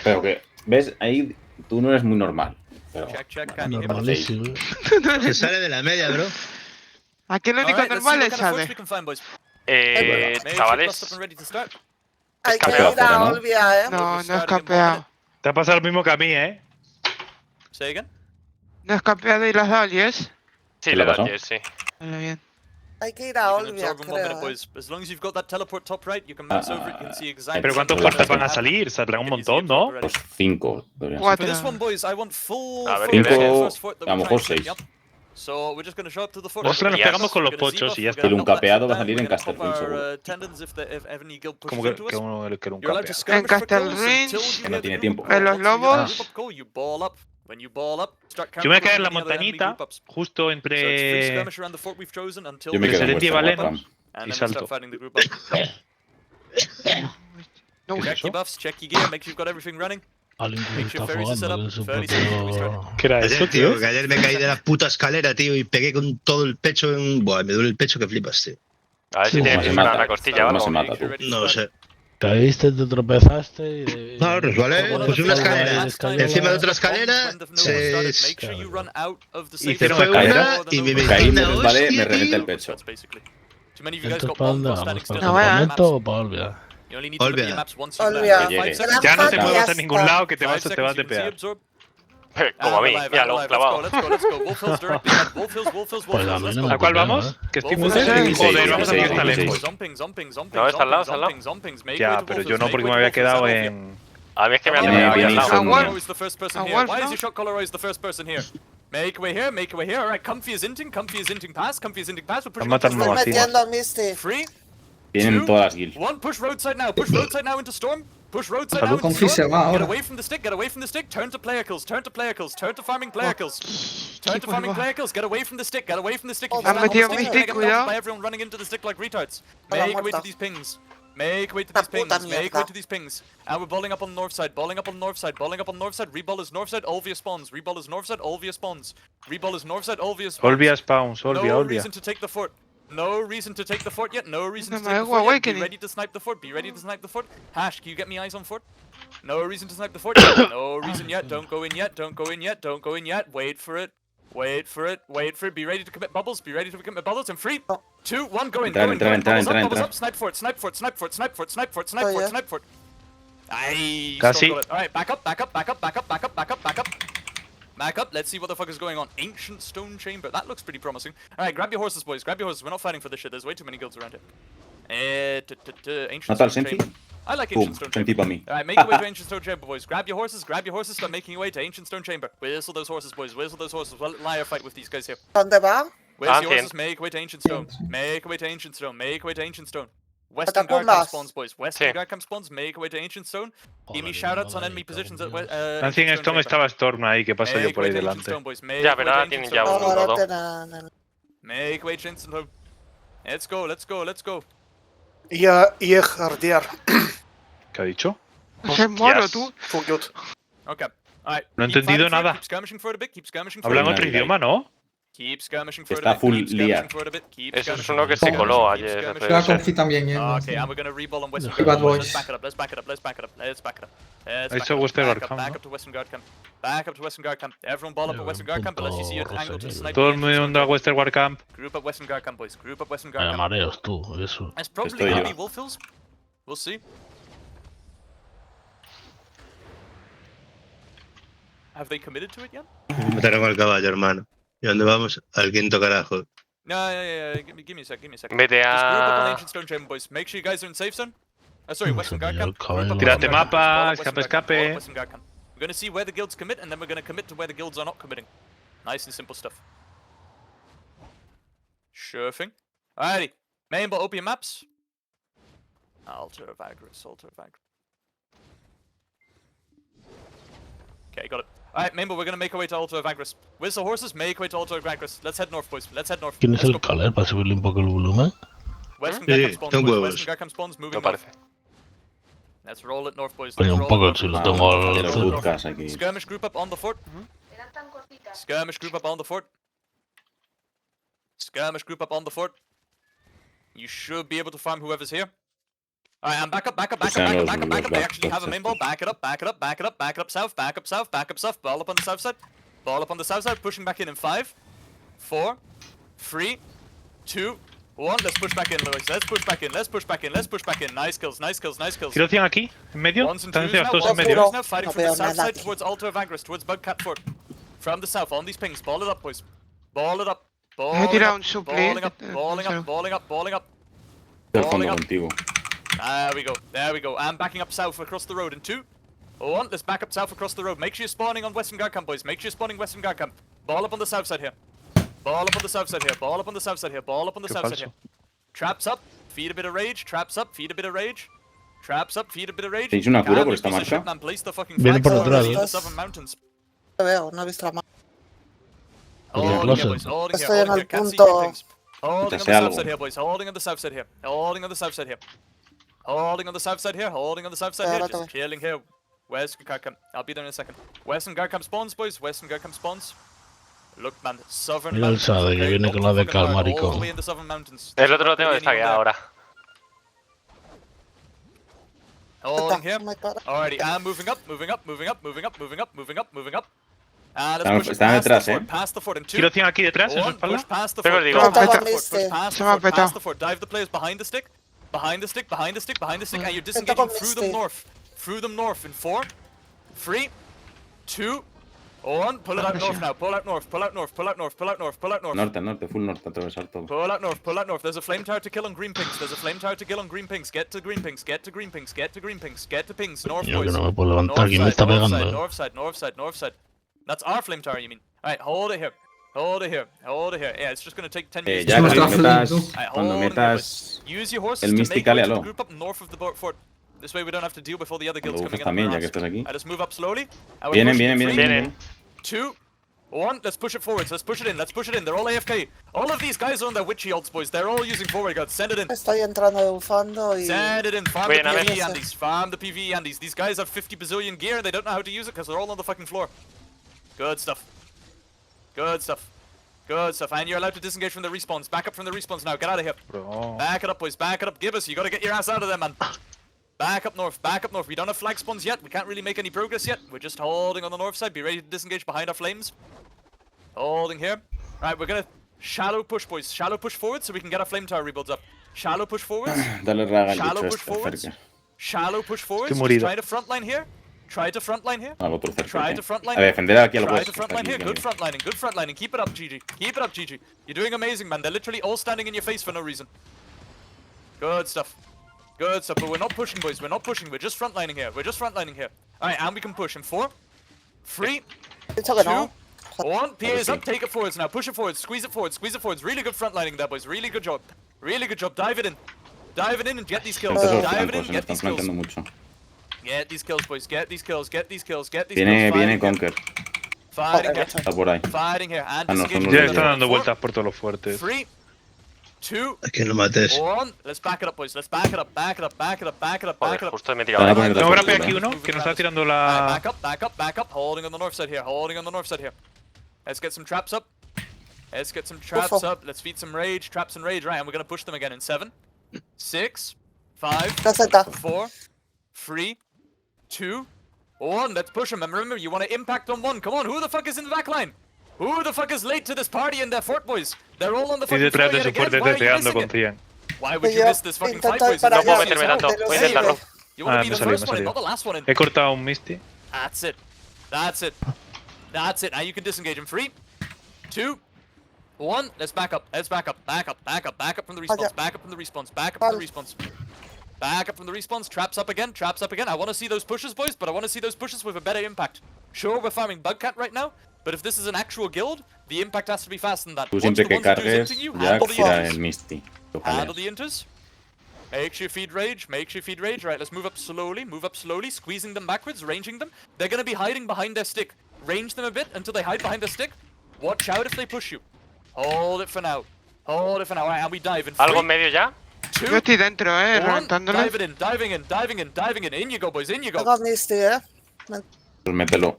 Pero que, ¿ves? Ahí tú no eres muy normal. Pero Normalísimo. Se sale de la media, bro. Aquí el único normal es Shai. Chavales, Hay que Campeón. ir a Olvia, No, no es campeado. Te ha pasado lo mismo que a mí, ¿eh? No es campeado y las da Yes. sí, ¿Qué le le da pasó? Yes, sí. Vale, bien. Hay que ir a Olvia, creo. Pero ¿cuántos fuertes van a salir? Saldrán un montón, ¿no? Pues 5. deberían ser. 4. A ver, 5, a lo mejor 6. Nosotros nos pegamos con los pochos y ya está. El uncapeado va a salir en Castle Ruin, seguro. Como que uno que nunca pega. En Castle Ruin, Que no tiene tiempo. en los lobos. Yo me quedé en la montañita, justo entre Yo me quedo en Serenity y Western Balenos Warcraft. y salto. No, ¿Qué es eso? Alguien que se está afogando en su propio... ¿Qué era eso, tío? Que ayer me caí de la puta escalera, tío, y pegué con todo el pecho en... Buah, me duele el pecho que flipas, tío. A ver si Sí, tiene ¿cómo se fisura en mata? la costilla o ¿Cómo algo. se mata tú? No lo sé. Caíste, te tropezaste y... No, resbalé, puse una escalera. Encima de otra escalera, se... Hicieron fue escalera. una y me metí Caí, me una resbalé, me hostia, reventé tío. el pecho. ¿Entonces para dónde vamos? ¿Para el No, vaya. campamento o para Olvia? Olvia. Que llegue. Ya no te Y muevas ya a ningún está. lado que te vas a tepear. Como a mí, míralo, clavado. Pues a mí no me ¿A cuál pega, vamos? ¿eh? Que estoy muy Joder, cerca. Joder, sí, vamos a sí, ver está sí, lejos. No, está al lado, está al lado. Ya, pero yo no porque me había quedado en... A mí es que me ha Viene, tenido aquí viene al lado. segundo. A Wolf, ¿no? Make way here, make way here. Alright, comfy is inting pass, comfy is inting pass. We're pushing Han matado Estoy uno así. metiendo a Misty. 3, Vienen todas las guilds. 1, push roadside now into storm. Push roadside Salud now con into Fizz se storm. va Get ahora. away from the stick, get away from the stick. Turn to player kills, turn to player kills, turn to farming player kills. Turn to farming player kills, get away from the stick, get away from the stick. If you Han stand on the metido stick, Mystic, you're gonna get dumped cuidado. by everyone running into the stick like retards. Hola, Make way to muerto. these pings. Make way to La these pings, puta make way mierda. to these pings. And we're balling up on the north side, balling up on the north side, balling up on the north side. Reball is north side, Olvia spawns. Reball is north side, Olvia spawns. Reball is north side, Olvia spawns. Olvia spawns, Olvia, No Olvia. reason to take the fort. No reason to take the fort yet. No reason to No take me the hago fort yet. Be awakening. ready to snipe the fort. Be ready to snipe the fort. Hash, can you get me eyes on fort? No reason to snipe the fort yet. No reason yet. Don't go in yet. Don't go in yet. Don't go in yet. Wait for it. Wait for it. Wait for it. Be ready to commit bubbles. Be ready to commit bubbles. And 3, 2, 1, go in. Go in. Go in. Bubbles up. Bubbles up. Snipe fort. Snipe fort. Snipe fort. Snipe fort. Snipe fort. Snipe Oh, fort. yeah. Snipe fort. Aye. Casi. All right. Back up. Back up. Back up. Back up. Back up. Back up. Back up. Back up, let's see what the fuck is going on. Ancient stone chamber, that looks pretty promising. Alright, grab your horses, boys, grab your horses. We're not fighting for this shit, there's way too many guilds around here. Ancient ¿Mata al stone Sentinel? chamber. I like Pum, ancient stone chamber. sentí para mí. Alright, make your way to ancient stone chamber, boys. Grab your horses, start making your way to ancient stone chamber. Whistle those horses, boys, whistle those horses. We'll liar fight with these guys here. ¿Dónde va? Where's your Ancient. horses? Make your way to ancient stone. Make your way to ancient stone. Make your way to ancient stone. Western guard camp Catacumbas. spawns, boys. Western Sí. guard camp spawns. Make your way to ancient stone. Give me Joder, shoutouts no on la enemy he positions cago at en Dios. Ancient Stone estaba Storm ahí, que pasa yo por ahí delante. Ya, pero ahora tienen ya No, uno, ahora dos. te dan... Make way to ancient stone. Let's go, let's go, let's go. Jeg hardear. ¿Qué ha dicho? Es moro, tú. Forgot. Okay. Alright. No he keep entendido fighting for it, nada. Keep skirmishing for it a bit, keep skirmishing for Habla it en a bit. otro idioma, ¿no? Keep skirmishing for it Está a bit. full Keep skirmishing liar. for it a bit. Keep Eso es skirmishing uno for que it a se bit. coló Keep ayer. skirmishing puede Juega ser. con Fi también, Okay, and we're gonna reball on Western Bad Guard. boys. Let's back it up, let's back it up, let's back it up, let's back it up. Let's Ahí back está it up, Western back Guard up, camp, back ¿no? up to Western Guard camp. Back up to Western Guard camp. Everyone ball up at Western Guard camp unless you see an angle to snipe. Todo el the ancient mundo a stone Western War Camp. chamber. Group up Western Guard camp, boys. Group up Western Vaya Guard camp. mareos tú, eso. It's probably Estoy gonna yo. be Wolf Hills. We'll see. Have they committed to it yet? Me mataron al caballo, hermano. ¿Y dónde vamos? Al quinto carajo. No, yeah. Give me a sec, give me a sec. Vete Just group up on a... Ancient Stone Chamber, boys. Make sure you guys are in safe zone. Sorry, No Western sé, Guard yo camp. caballo Group up no Western Tírate Guard camp, mapa, boys. Ball up Western escape, Guard camp, ball up escape. Western Guard camp. We're gonna see where the guilds commit, and then we're gonna commit to where the guilds are not committing. Nice and simple stuff. Sure thing. Alrighty. Main bot, open your maps. Altar of Agris, Altar of Agris. Okay, got it. Alright, main bot, we're gonna make our way to Altar of Agris. Where's the horses? Make way to Altar of Agris. Let's head north, boys. Let's head north. ¿Quién es Let's el go. caler para subirle un poco el volumen? Western Sí, Guard camp spawns, son boys. huevos. Western Guard camp spawns, moving No north. parece. Let's roll it north, boys. Coño, Let's un roll poco it north. si lo Ah, tengo de al los centro. bootcamps aquí. Skirmish group up on the fort. Skirmish group up on the fort. Skirmish group up on the fort. You should be able to farm whoever's here. Alright, and back up. Sean los They actually have a blocks main ball. Back it up south, back up south. Ball up on the south side. Pushing back in 5, 4, 3, 2, 1. Let's push back in, Lewis. Let's push back in. Nice kills. Tiro 100 aquí, en medio. Ones and Están twos encima, now, todos en ones and medio. twos now, fighting No from the veo south nada side aquí. towards Altar of Agris, towards Bugcat Fort. From the south, on these pings. Ball it up, boys. Ball it up. Me he tirado un supply. Balling up. Del fondo contigo. There we go. I'm backing up south across the road in 2, 1. Let's back up south across the road. Make sure you're spawning on Western Guard Camp, boys. Ball up on the south side here. Ball up on the south side here. Traps up. Feed a bit of rage. Traps up. Feed a bit of rage. ¿Te hice una cura por esta Piece of marca? shit, man. Place the fucking Viene flags por detrás, in the ¿eh? southern mountains. No veo, no he visto la mano. Porque Holding closet. here, boys. Holding Estoy en here. el Can't see punto. your things. Holding on the Te sé south algo. side here, boys. Holding on the south side here. Ahora Just te chilling here. Western Guard Camp. I'll be there in a second. Western Guard Camp spawns, boys. Look, man. Southern Mira el mountains. Sade, que okay? viene Up con to la de fucking hard, calmar y all con- the way in the southern mountains. El otro lo tengo Really destaque anyone there. ahora. Holding here. Me cara. Alrighty, I'm moving up. Están detrás, Past the fort in 2. Tiro 100 aquí detrás, en su One, espalda. push past the Tengo fort. el digo. Push past Estaba the fort, miste. push past Se the me ha fort, past petado. the fort. Dive the players behind the stick, and you're disengaging Estaba through them north in 4, 3, 2, 1. Pull it out north now. Pull out north. Norte, full norte, atravesar todo. Pull out north. There's a flame tower to kill on green pinks. Get to green pinks. Get to pings. North, Yo que boys. no me puedo levantar, que me está pegando. North side. That's our flame tower, you mean? Alright, hold it here. Yeah, it's just gonna take 10 minutes. Ya, Alright, cuando hold metas it, use your horses el to Mystic, make way to cálealo. the group up north of the fort. This way we don't have to deal with all the other guilds Cuando coming busques in. también, ya que estás aquí. Let's move up slowly. And we're Vienen, pushing in vienen. 2, 1, let's push it forwards. Let's push it in. They're all AFK. All of these guys are on their witchy ults, boys. They're all using forward guards. Send it in. Estoy entrando de bufando y... Send it in. Farm Wait, the I'm PvE in. Andes. Farm the PvE Andes. These guys have 50 bazillion gear and they don't know how to use it because they're all on the fucking floor. Good stuff. And you're allowed to disengage from the respawns. Back up from the respawns now. Get out of here. Bro. Back it up, boys. Back it up. Give us. You gotta get your ass out of there, man. Back up north. We don't have flag spawns yet. We can't really make any progress yet. We're just holding on the north side. Be ready to disengage behind our flames. Holding here. Alright, we're gonna shallow push, boys. Shallow push forward so we can get our flame tower rebuilds up. Shallow push forwards. Dale raga al Shallow bicho push este, forwards. cerca. Shallow push forwards. Estoy Just morido. try to frontline here. Al otro cerca. Try to frontline. A defender aquí a lo Try puesto. to frontline here. Good frontlining. Keep it up, GG. You're doing amazing, man. They're literally all standing in your face for no reason. Good stuff. But we're not pushing, boys. We're just frontlining here. Alright, and we can push in 4, 3, Dicho que 2, no. 1. PA is sí. up. Take it forwards now. Push it forward. Squeeze it forwards. Really good frontlining there, boys. Really good job. Dive it in and get these kills. Esos Dive it in, flancos, se nos get están these kills. flanqueando mucho. Get these kills, boys. Get these kills. Viene Conquer. Fighting here. Está por ahí. Fighting here. And Ah, no, disengaging son Ya los from están the dando four, vueltas por todos los fuertes. 3, 2, A que no mates. 1. Let's back it up, boys. Let's back it up. Joder, justo me he Van a tirado. poner Tengo dos grape por aquí culo. uno, que nos está tirando Alright, la... back up. Holding on the north side here. Let's get some traps up. Let's feed some rage. Traps and rage. Right, and we're gonna push them again in 7, 6, 5, Caseta. 4, 3, 2, 1. Let's push them. And remember, you want to impact on 1. Come on, who the fuck is in the back line? Who the fuck is late to this party in their fort, boys? They're all on the Estoy fucking floor detrás de yet su again. fuerte Why are you teteando missing con it? 100. Why would you Yo miss this fucking fight, intento ir boys? para No puedo allá. meterme tanto. de los Voy a intentarlo. siete. You want to be me the salió, first me one in, salió. not the last one in. He cortado un Misty. That's it. Now you can disengage in 3, 2, 1. Let's back up. Back up from the respawns. Back up from the respawns. Traps up again. I want to see those pushes, boys, but I want to see those pushes with a better impact. Sure, we're farming Bugcat right now, but if this is an actual guild, the impact has to be faster than that. Tú Once siempre the que ones that do cargues, something you, ya handle the tira inters. el Misty. Lo Handle jaleas. the inters. Make sure you feed rage. Right, let's move up slowly, squeezing them backwards, ranging them. They're gonna be hiding behind their stick. Range them a bit until they hide behind their stick. Watch out if they push you. Hold it for now. Alright, and we dive in 3, ¿Algo en medio ya? 2, Yo estoy dentro, 1. reventándole. Diving in. In you go, boys. Tengo Misty, Pues mételo.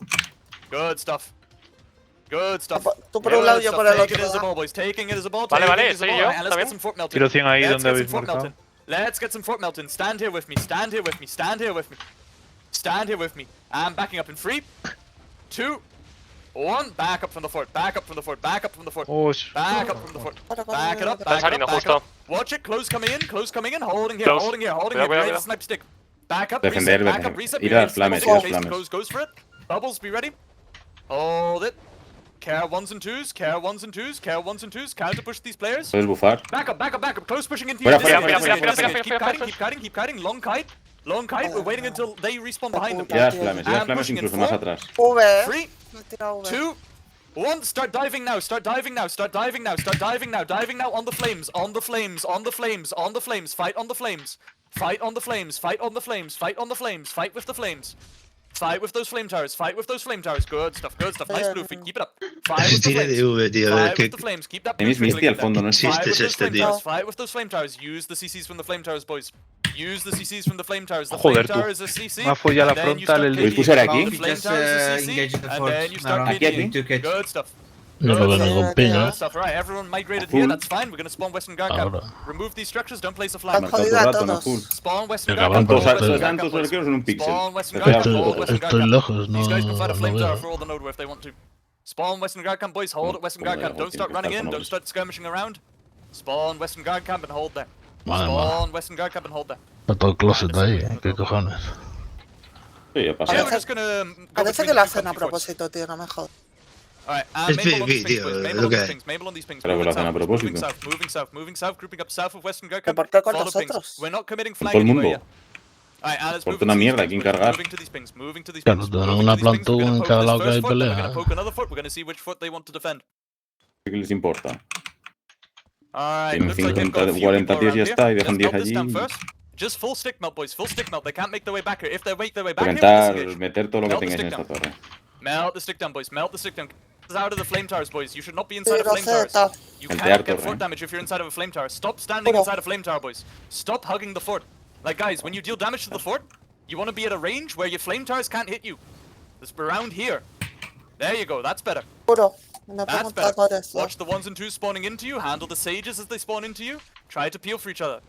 Good stuff. Tú por un lado, yo por el Taking it otro. as a ball, boys. Taking it as a ball. Vale, taking vale, it as a soy ball. yo, Alright, let's también. get some fort melting. Tiro 100 ahí Let's donde get habéis some fort marcado. melting. Let's get some fort melt in. Stand here with me. Stand here with me. Stand here with me. Stand here with me. I'm backing up in 3, 2, 1. Back up from the fort. Back up from the fort. Back up from the fort. Back up from the fort. Back it up. Back it up. Back it up. Watch it. Close coming in. Close coming in. Holding here. Holding here. Holding here. Ready to snipe stick. Back up. Reset. Back up. Reset. Ir a las flames. Goes for it. Bubbles. Be ready. Hold it. Care 1s and 2s. Care 1s and 2s. Care 1s and 2s. Counter push these players. Puedes bufar. Back up. Back up. Back up. Close pushing into you. Keep kiting. Keep kiting. Keep kiting. Long kite. Long kite. We're waiting until they respawn behind them. Ir a las flames incluso más atrás. 3, 2, 1. Start diving now. Start diving now. Start diving now. Start diving now. Diving now on the flames. On the flames. On the flames. On the flames. Fight on the flames. Fight on the flames. Fight on the flames. Fight on the flames. Fight with the flames. Fight with those flame towers. Fight with those flame towers. Good stuff. Good stuff. Nice blue feet. Keep it up. Fight with the Tira de flames. V, tío. A ver Fight qué with the flames. Keep that blue Tenéis feet Misty al like fondo, no that. es Fight Este with es those este, flame tío. towers. Fight with those flame towers. Use the CCs from the flame towers, boys. Use the CCs from the flame towers. The flame Joder, tú. tower is a CC. Me ha follado la and then you frontal start el KDing. ¿Podéis pushar aquí? The flame tower is a CC. And then you start Aquí, KDing. Good stuff. Yo lo veo con pinga. Good stuff. Right, everyone migrated here. That's fine. We're gonna spawn Western Guard camp. Ahora. Remove these structures. Don't place a flag. Marcado todo el rato, no full. Spawn Western Ya, Guard cabrón, camp. Todos pero- Western Guard están camp, todos boys. arqueros en un pixel. Spawn Western Estoy Guard camp. a- Hold Western Guard Estoy camp. lejos, no, These guys can fight a no flame veo. tower for all the Nodewar if they want to. Spawn Western Guard camp, boys. Hold at Western Guard camp. Don't start running in. Don't start skirmishing around. Spawn Western Guard camp and hold there. Madre mía. Spawn Western Guard camp and hold there. Está todo el closet ahí, qué cojones. Sí, ya Yeah, pasa. we're just gonna go Parece between que lo the two hacen a country forts. propósito, tío, no me jodas. Alright, Es Mabel on these PvP, pings, tío, boys. es Mabel lo on que these hay. pings. Mabel on these pings. Pero que lo Moving hacen a south. Moving propósito. south. Moving south. Moving south. Grouping up south of Western Guard ¿Pero camp. por qué con Follow pings. nosotros? We're not committing flag todo el anywhere mundo. yet. Alright, Alex, Por moving una to these mierda, pings, hay que boys. encargar. Moving to these pings. Moving to these Claro, pings. te dan Moving una to these pings. We're gonna plantón en poke cada this lado que first hay fort, then we're pelea. gonna poke another fort. We're gonna see which fort they want to defend. ¿Qué les importa? Alright, Tienen looks like they've got a 50, few 40 people tíos y ya around está, y here. dejan Let's 10 melt this down allí. first. Just full stick melt, boys. Full stick melt. They can't make their way back here. If they make their way back here, we Reventar, disengage. meter todo lo que Melt the tengáis en stick esta torre. Melt the stick down, boys. Melt the stick down. Get out of the flame towers, boys. You should not be inside of Pero flame towers. Z. You El cannot teatro, get fort eh. damage if you're inside of a flame tower. Stop standing Puro. inside a flame tower, boys. Stop hugging the fort. Like, guys, when you deal damage to the fort, you want to be at a range where your flame towers can't hit you. It's around here. There you go. That's better. Puro. Me That's preguntas better. por eso. Watch the 1s and 2s spawning into you. Handle the sages as they spawn into you. Try to peel for each other.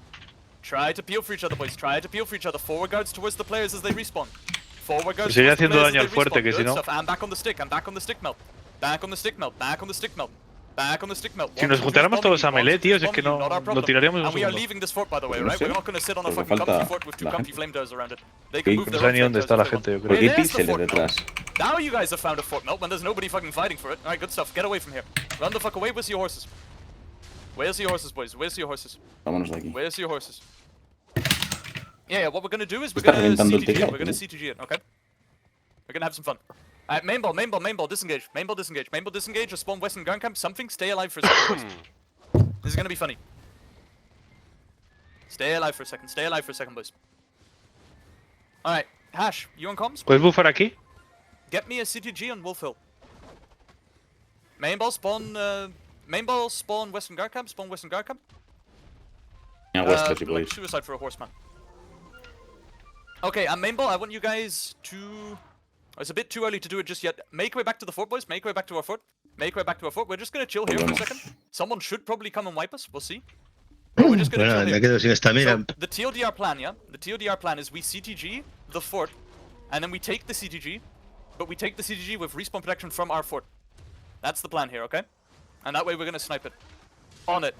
Try to peel for each other, boys. Try to peel for each other. Forward guards towards the players as they respawn. Forward guards Sigue towards the haciendo players daño as al they fuerte, respawn. que si Good no- stuff. I'm back on the stick. I'm back on the stick melt. Back on the stick melt. Back on the stick melt. Back on the stick melt. Si nos juntáramos todos a melee, tío, si es que no lo tiraríamos en un And we are segundo. leaving this fort, by the way, Pues no right? sé. We're not going to sit on a Porque fucking falta comfy fort with two la comfy gente. flame towers around it. They can Sí, move No their sé own ni flame dónde towers está la if they want. gente, yo creo. Porque hay There's the píxeles fort detrás. Now you guys have found a fort melt when there's nobody fucking fighting for it. Alright, good stuff. Get away from here. Run the fuck away. Where's your horses? Where's your horses, boys? Where's your horses? Vámonos de aquí. Where's your horses? Yeah, what we're gonna do is we're Está gonna reventando el CTG it. teclado, We're gonna tío. CTG it, okay? We're gonna have some fun. Alright, main ball, disengage. Main ball, disengage. Just spawn Western Gun Camp. Something, stay alive for a second, boys. This is gonna be funny. Stay alive for a second, boys. Alright, Hash, you on comms? ¿Puedes bufar aquí? Get me a CTG on Wolf Hill. Main ball, spawn Western Guard Camp. Spawn Western Guard Camp. A Wester, si podéis. Suicide for a horseman. Okay, main ball, I want you guys to... It's a bit too early to do it just yet. Make your way back to the fort, boys. Make your way back to our fort. We're just gonna chill here for a Volvemos. second. Someone should probably come and wipe us. We'll see. But we're just gonna Bueno, chill me here. quedo sin estamina. So, the TLDR plan, yeah? The TLDR plan is we CTG the fort, and then we take the CTG, but we take the CTG with respawn protection from our fort. That's the plan here, okay? And that way we're gonna snipe it. On it.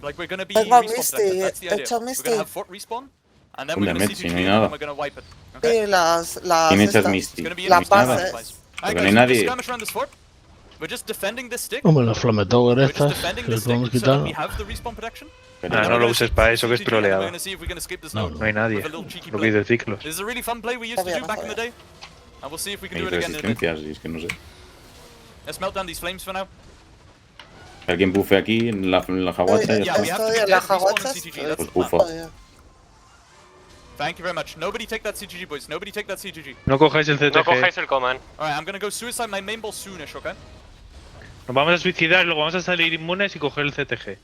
Like we're gonna be Tengo respawn Misty, protected. That's the idea. hecho We're Misty. gonna have fort respawn, and then we're Hombre, gonna Messi, CTG, no hay and nada. then we're gonna wipe it. Okay? Sí, las ¿Quién echas estas. Misty? It's gonna be La interesting. base. Alright, Porque guys, no hay we're just nadie. skirmish around this fort. We're just defending this stick. Hombre, las flame tower We're just estas, defending que this les podemos stick so that quitar. we have the respawn protection. Ah, And no we're lo gonna uses para eso, que es CTG, and then troleado. We're gonna see if we can escape this No, node No hay nadie. with a little cheeky Lo play. que dice ciclos. This is a really fun play we used to Está do bien, back está in the bien. day. And we'll see if we can Hay do it again in a bit. resistencias, y es que no sé. Let's melt down these flames for now. Que alguien bufe aquí en la jaguacha y ya Yeah, we está. have to Estoy be en dead, las respawn and jaguachas. CTG. That's Pues the plan. bufa. Joder. Thank you very much. Nobody take that CTG, boys. Nobody take that CTG. No cojáis el No CTG. cojáis el command. Alright, I'm gonna go suicide my main ball soonish, okay? Nos vamos a suicidar y luego vamos a salir inmunes y coger el CTG.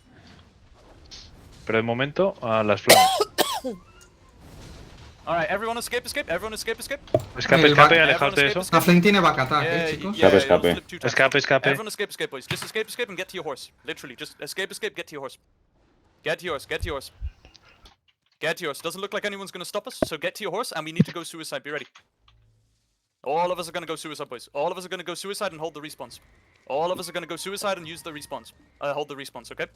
Pero de momento, a las flamas. Alright, everyone escape. Escape, El escape, back- alejaos de eso. La flame tiene back attack, Yeah, chicos. yeah, Escape, it'll flip 2 times. Escape, escape. Everyone escape, boys. Just escape, and get to your horse. Literally, just escape, get to your horse. Get to yours. Get to your horse. Doesn't look like anyone's gonna stop us, so get to your horse, and we need to go suicide. Be ready. All of us are gonna go suicide, boys. All of us are gonna go suicide and hold the respawns. All of us are gonna go suicide and use the respawns. Hold the respawns, okay?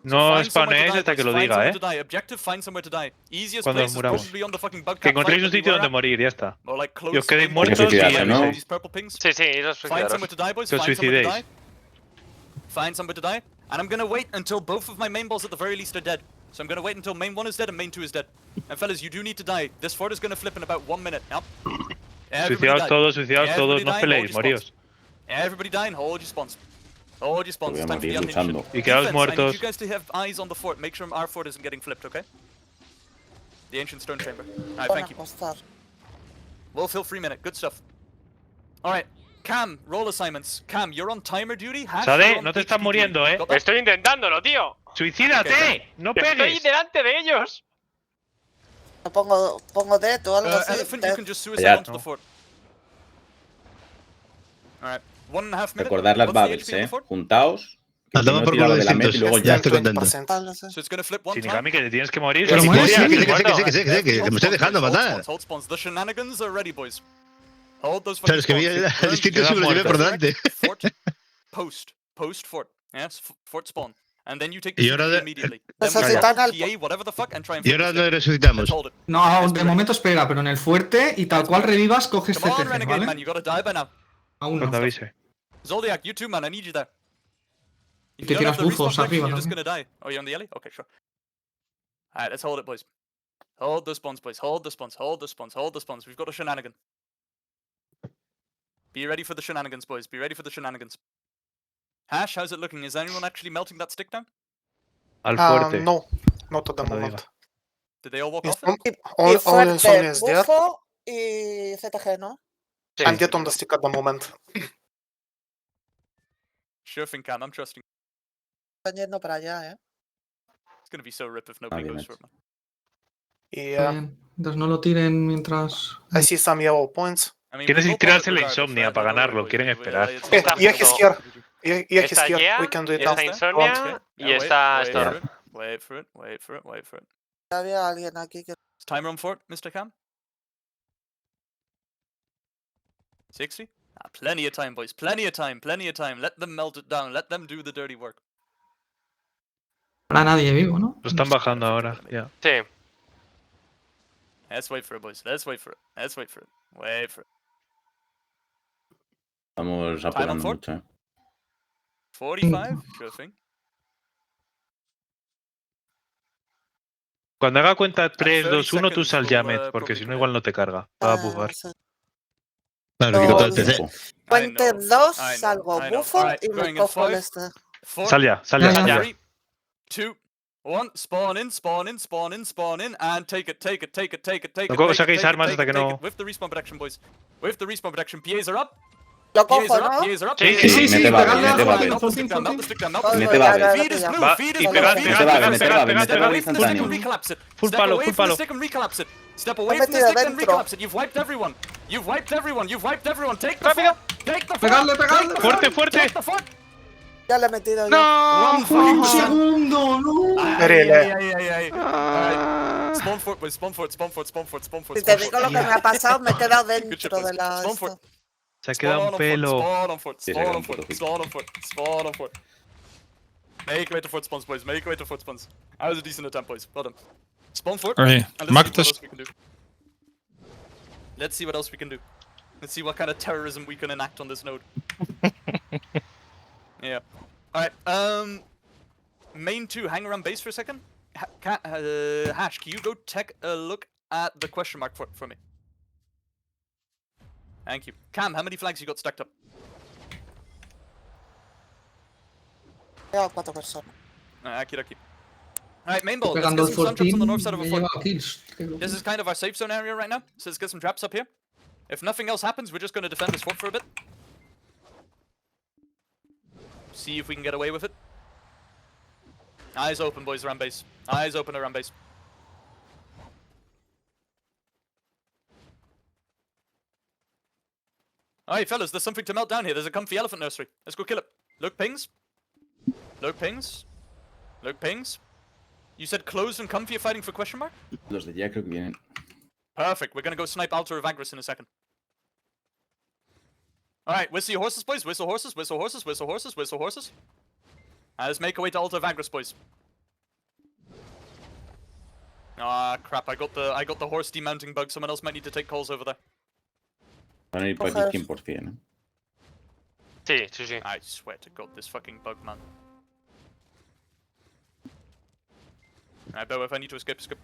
No Find somewhere to spawnéis die, hasta que boys. lo Find diga, somewhere eh. to die. Objective, find somewhere to die. Easiest Cuando place is muramos. probably on the fucking bug Que cap encontréis fight un that we sitio were donde at. morir, ya está. Or like close Y os quedéis game muertos one, y find aviséis. these purple pings. Sí, sí, iros Find suicidaros. somewhere to die, boys. Que os Find somewhere to suicidéis. die. Find somewhere to die. And I'm gonna wait until both of my main balls at the very least are dead. So I'm gonna wait until main 1 is dead and main 2 is dead. And fellas, you do need to die. This fort is gonna flip in about 1 minute. Yep. Suicidaos todos, no os Everybody peleéis, die, moríos. Everybody die and hold your spawns. Hold your spawns. Voy a It's time for the morir unhinged luchando. shit. Y quedaos Defense, I need muertos. you guys to have eyes on the fort. Make sure our fort isn't getting flipped, okay? The ancient stone chamber. Alright, thank you. Apostar. We'll fill 3 minute. Good stuff. Alright. Cam, roll assignments. Cam, you're on timer duty. Hash, Sade, you're on no te HP estás duty. muriendo, eh. Got that? Estoy intentándolo, tío. ¡Suicídate! Ok, ¡No Estoy pegues! delante de ellos. Me pongo dead o algo así. Elephant, you can just suicide Allá. onto the fort. Alright. 1.5 minutes. Recordad las What's the bubbles, HP on the eh. fort? Juntaos. Que Andamos primero por tira lo culo de la meta y distintos. luego Ya el estoy jump. contento. So it's gonna flip one time. Shinigami, que te tienes que morir. Pero si muere, quieres, sí. que Que muerto. sí, que me estoy dejando matar. Hold spawns. The shenanigans are ready, boys. Hold those Sabes fucking que vi spawns. al distinto Quedan se me lo llevé por muertos. delante. Fort. Post fort. Yes, fort spawn. And then you take the Y ahora CP de- immediately. Then Necesitan we go al- PA, whatever the fuck, and try and Y flip ahora this lo thing. resucitamos. Let's hold it. No, de momento espera, pero en el fuerte y tal cual revivas, coges Come on, CTG, Renegade man, ¿vale? you gotta die by now. Aún no. Cuando avise. Zodiac, you too, man, I need you there. If Te you don't have tiras the bufos respawn protection, arriba you're just también. gonna die. Oh, you're on the alley? Okay, sure. Alright, let's hold it, boys. Hold the spawns, boys. Hold the spawns. Hold the spawns. Hold the spawns. We've got a shenanigan. Be ready for the shenanigans, boys. Be ready for the shenanigans. Hash, how's it looking? Is anyone actually melting that stick down? Al fuerte. No, not at the Cuando moment. Did they all walk In off it? some- Y All fuerte, Insomnia is there. bufo y CTG, ¿no? Sí. I'm dead on the stick at the moment. Sure thing, Cam. I'm trusting. Están yendo para allá, ¿eh? It's gonna be so rip if nobody bien goes hecho. for it, man. Yeah, Bien. Entonces no lo tiren mientras... I see some yellow points. I mean, Quieren we will call it tirarse la regardless, insomnia right? para No, don't worry, ganarlo, boys. quieren esperar. It's Yeah, not yeah, that he's bad. here. Yeah, he's Está here. Yea, We can do it Yeah, now. está está. Insomnia Yeah, y wait, está wait Storm. for it, Wait for it, wait for it, wait for it. Había alguien aquí que... Is timer on fort, Mr. Cam? 60? Ah, plenty of time, boys. Plenty of time, plenty of time. Let them melt it down. Let them do the dirty work. Para nadie vivo, ¿no? Lo están bajando ahora, ya. Sí. Let's wait for it, boys. Let's wait for it. Let's wait for it. Wait for it. Estamos apurando fort? mucho, eh. 45? Sure thing. Cuando haga cuenta 3, 30 2, 1, tú seconds sal will, Yamet, porque probably si no commit. igual no te carga. Va a Ah, bufar. sí. Claro, que con todo el No, PC. Bufo. Puente 2, I know, salgo I know. bufo Alright, y me going in cojo el 5, este. 4, Sal ya, Ya, sal ya. 3, 2, 1. Spawn in, spawn in, spawn in, spawn in, and take it, take it, take it, take it, take it. No take it, saquéis take it, armas take hasta it, que take no- it. With the respawn protection, boys. With the respawn protection. PAs are up. Lo PAs cojo, are up. ¿no? PAs are up. Sí, PAs sí, are up. sí, mete Melt Babel, mete Babel. the stick down, melt the stick down, melt the Voy, stick Mete voy, Babel. ya, Feed is ya, blue, Va, feed y is pegad, blue. pegad, Step pegad, away pegad, from pegad, the stick pegad. and Instantáneo. recollapse it. Full Step palo, away full from the palo. stick and recollapse it. Step away Me he from the metido stick and dentro. recollapse it. You've wiped everyone. You've wiped everyone. You've wiped everyone. Take the Rápido. fort. Take the fort. Pegadle, pegadle, Take the Fuerte, fort. fuerte. Take the fort. Ya le he metido yo. ¡No! One fucking ¡Un percent. segundo! ¡No! Really? Alright. Spawn fort, boys. Spawn fort, spawn fort, spawn fort, spawn fort. Si te spawn digo fort. lo que me ha pasado, me he quedado Good shit, dentro boys. de la... Spawn fort. Se ha quedado Spawn un on pelo. fort, spawn on fort, Sí, se spawn queda on un fort, poco spawn on fort, spawn on fort. Make way to fort spawns, boys. Make way to fort spawns. That was a decent attempt, boys. Well done. Spawn fort. Alright, And mag let's see what dus. else we can do. Let's see what else we can do. Let's see what kind of terrorism we can enact on this node. Yeah. Alright, main 2, hang around base for a second. Hash, can you go take a look at the question mark for me? Thank you. Cam, how many flags you got stacked up? Quedan 4 personas. Aquí. Alright, main ball. Let's Pegando get el some sun traps on the north side of me a he fort. llevado kills. This is kind of our safe zone area right now, so let's get some traps up here. If nothing else happens, we're just going to defend this fort for a bit. See if we can get away with it. Eyes open, boys, around base. Eyes open around base. Alright, fellas, there's something to melt down here. There's a comfy elephant nursery. Let's go kill it. Look pings. Look pings. Look pings. You said closed and comfy are fighting for question mark? Los de ya creo que vienen. Perfect. We're gonna go snipe Altar of Agris in a second. Alright, whistle your horses, boys. Whistle horses, whistle horses, whistle horses, whistle horses. Let's make our way to Altar of Agris, boys. Ah, crap. I got the horse demounting bug. Someone else might need to take calls over there. Van a ir por aquí 100%, ¿eh? Sí, sí, sí. I swear to God, this fucking bug, man. Alright, Beau, if I need to escape, escape.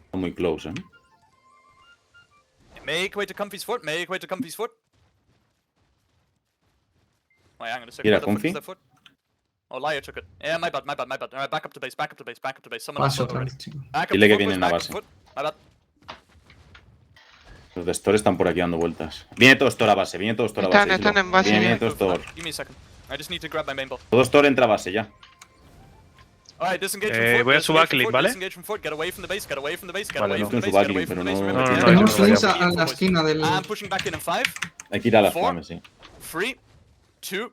Está muy close, ¿eh? Make way to Comfy's foot. Make way to Comfy's foot. Wait, hang on a second. Mira, Where the fuck Comfy. is that foot? Oh, Liar took it. Yeah, my bad, my bad, my bad. Alright, back up to base, back up to base, back up to base. Someone else Paso foot otra already. vez, chico. Back up Dile to que foot, vienen boys, a back up to base. foot. My bad. Los de Store están por aquí dando vueltas. Viene todo Store a base, viene todo Store a base. Están Islo. en base Viene ya. todo Store. Give me a second. I just need to grab my main ball. Todo Store entra a base ya. Alright, disengage from fort. voy a su disengage from backlink, fort, ¿vale? Disengage from fort. Get away from the base. Get away from the base. Get Vale, away no. from the Con base. su Get away backlink, from the pero base. no- Remember, no, to no, get no, away Tenemos from the links base. a la esquina del. I'm pushing back in 5, Hay que ir a las 4, flames, sí. 3, 2,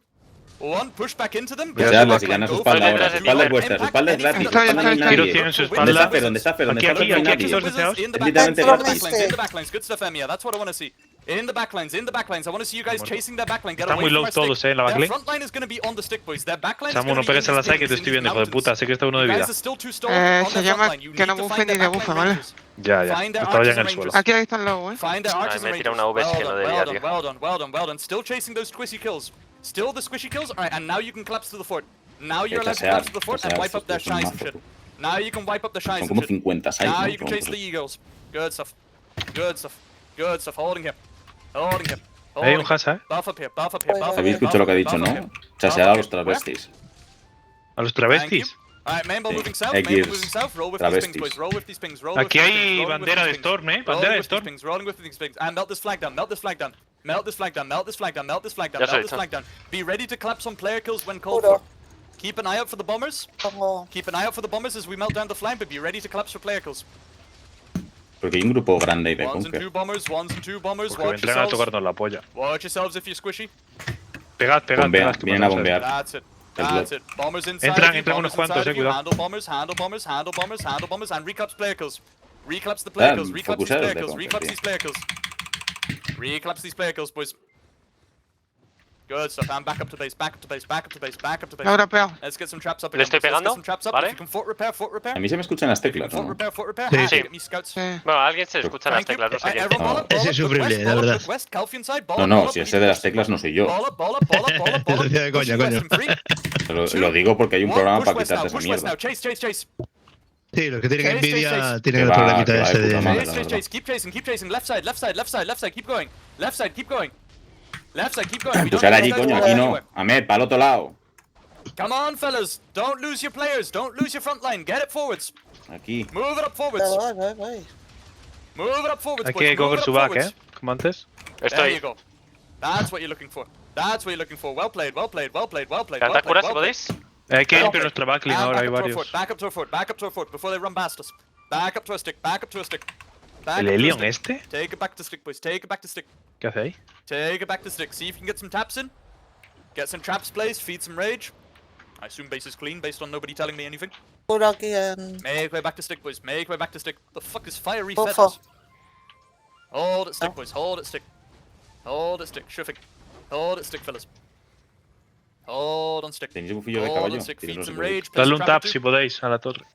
1. Push back into them. Que Get se the habla, si backline, gana su go espalda for it. ahora. Su espalda es vuestra, su espalda es gratis. Su espalda no hay Está, Giro nadie. tiene su ¿Dónde espalda. está Fer? ¿Dónde está Fer? ¿Dónde Aquí, está Fer? aquí, No hay aquí, nadie. aquí, todos deseados. In the Es literalmente backlines, gratis. in the backlines. Good stuff, Emia. That's what I want to see. In the backlines, in the backlines. I want to see you guys chasing their backline. Get Están away muy from low our todos, stick. en la Their backlane. front line is going to be on the stick, boys. Their backline is Samu, going no to be pegues in a la the saque que te stick, estoy in viendo, these hijo de puta. mountains. Sé que está uno de You vida. guys are still too stalled on se their llama front line. You que need no to bufen find ni their debufa, backline ¿vale? rangers. Ya, ya. Find their Estaba ya archers en el and suelo. rangers. Aquí están low, Find their archers me and tira rangers. una V que no Well debía, done, tío. well done, well done, well done. Still chasing those squishy kills. Still the squishy kills. Alright, and now you can collapse to the fort. Now you're allowed to collapse to the fort and wipe up their shies and shit. Now you can wipe up the shies Son and como shit. 50 sites, Now ¿no? you can chase the eagles. Good stuff. Good stuff. Good stuff. Holding him. Holding him. Hay un Hasa, ¿eh? Buff up here. Buff up here. Buff up Habéis here. escuchado lo que ha dicho, buff up ¿no? here. Chasear a los travestis. A los Thank you. travestis. Alright, main ball Sí. moving south. Egg Main ball ears. moving south. Roll with these Travestis. pings, boys. Roll with these pings. Roll with Aquí these hay pings. Roll with bandera these de pings. Storm, ¿eh? Rolling Bandera de with these Storm. pings, rolling with these pings. And melt this flag down, melt this flag down. Melt this flag down, melt this flag down, melt this flag down, Ya melt se this ha flag down. Be ready to collapse on player kills when called Puro. for. Keep an eye out for the bombers. Pongo. Keep an eye out for the bombers as we melt down the flank, but be ready to collapse for player kills. Porque hay un grupo grande ahí de Ones and Conquer. two bombers, ones and two bombers. Porque Watch vendrán a yourselves. tocarnos la polla. Watch yourselves if you're squishy. Pegad, pegad, Bombean, pegad. que vienen a matamos bombear. That's it. El That's block. it. Bombers inside. Entran, of you, entran unos bombers cuantos, inside of you. cuidado. Handle bombers, handle bombers, handle bombers, handle bombers, and recollapse player kills. Recollapse the player kills, recollapse these focusados player de kills, Conquer, recollapse tío. these player kills. Recollapse these player kills, boys. Good stuff. And back up to base, back up to base, back up to base, back up to base. Ahora pegado. Let's get some traps up Le again. estoy Let's get pegando, some traps up. ¿vale? If you can fort repair, fort repair. A mí se me escuchan las teclas, Fort ¿no? repair, fort repair. Sí, Ah, sí. get me scouts. Sí. Bueno, a alguien se le escuchan las Thank you. teclas, no sé quién. Everyone ball up, Es ball up, insufrible, look west, la ball up, verdad. look west, Calfian side, ball No, up, no, ball up, si we ese need de to las push. teclas no soy yo. Ball up, ball up, ball up, ball up, ball up. Decía de coña, Push coño. west in three, Lo digo porque hay un one, programa push para west now, quitarte esa push west now. mierda. Chase, chase, chase. Sí, los que tienen Chase, chase, envidia chase. tienen Que el va, problemita que va de ese puta de... madre. Chase, la chase, verdad. chase. Keep chasing, keep chasing. Left side, left side, left side, left side. Keep going. Left side, keep going. Left side, keep going. We Pues don't ahora need allí, to coño, go aquí no. anywhere. Ahmed, para el otro lado. Come on, fellas. Don't lose your players. Don't lose your front line. Get it forwards. Aquí. Move it up forwards. Voy. Move it up forwards, Aquí boys. hay que Move coger it su up back, forwards. ¿eh? Como antes. There you Estoy. go. That's what you're looking for. That's what you're looking for. Well played, well played, well played, well played. Canta Well played, curas si well played. podéis. Hay que ir Well por played. nuestra backlink And ahora, hay back up to our varios. fort, back up to our fort, back up to our fort before they run past us. Back up to our stick, back up to our stick. Back ¿El up to our Elion stick. este? Take it back to stick, boys. Take it back to stick. ¿Qué hace ahí? Take it back to stick. See if you can get some taps in. Get some traps placed, feed some rage. I assume base is clean based on nobody telling me anything. Puro aquí en. Make way back to stick, boys. Make way back to stick. The fuck is fiery Bufo. feathers? Hold it, stick, boys. Hold it, stick. Hold it, stick. Shuffing. Hold it, stick, fellas. Hold on, stick. ¿Tenéis un bufillo de Hold caballo? on, stick. Feed Tírenlo some si podéis. rage. place Dale a un trap tap or si two. podéis a la torre.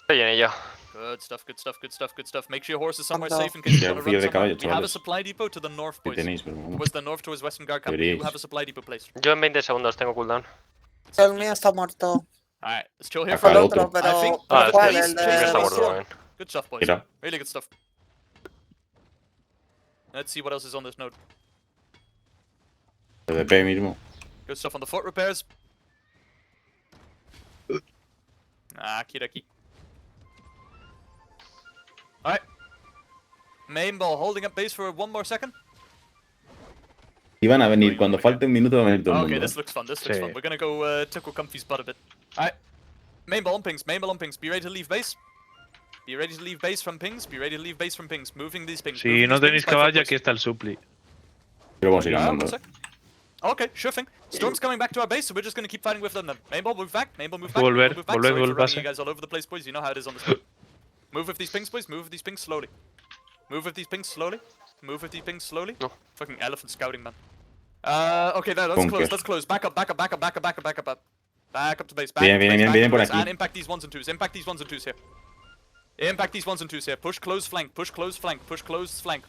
Estoy en ello. Good stuff, good stuff, good stuff, good stuff. Make sure your horse is somewhere Anda. safe in case you Ya, want to bufillo run de caballo, somewhere. We have a chavales. supply depot to the north, Si boys. tenéis, pero vamos. Towards the north, towards Western Guard Camp. We do Deberíais. have a supply depot placed. Yo en 20 segundos tengo cooldown. El mío está muerto. Alright, let's chill here Acá for a el little otro. Otro, pero. I think- Ah, ¿Cuál? please El chase Sí, the está de. horse. muerto también. Good stuff, boys. Mira. Really good stuff. Let's see what else is on this node. PDP mismo. Good stuff on the foot repairs. Ah, Kiraki. Alright. Main ball holding up base for one more second. Y van a venir, cuando falte un minuto va a venir todo el Okay, mundo. this looks fun. This looks Sí. fun. We're gonna go tickle Comfy's butt a bit. Alright. Main ball on pings. Main ball on pings. Be ready to leave base. Be ready to leave base from pings. Be ready to leave base from pings. Moving these pings. Si moving no these tenéis pings by caballo, foot, aquí está el supli. Pero vamos a ir boys. andando. One sec. Okay, sure thing. Storm's coming back to our base, so we're just gonna keep fighting with them then. Mainball, move back. Mainball, move back. Volver, Move back. volver, Sorry for volver, running pase. you guys all over the place, boys. You know how it is on the spot. Move with these pings, boys. Move with these pings slowly. Move with these pings slowly. Move with these pings slowly. No. Fucking elephant scouting, man. Okay, there. Let's Bunker. close. Let's close. Back up. Back up. Back up. Back up. Back up. Back up. Back up. Back up to base. Back Vienen, up to vienen, base, vienen back por up to base, aquí. and impact these ones and twos. Impact these ones and twos here. Impact these ones and twos here. Push close flank. Push close flank. Push close flank.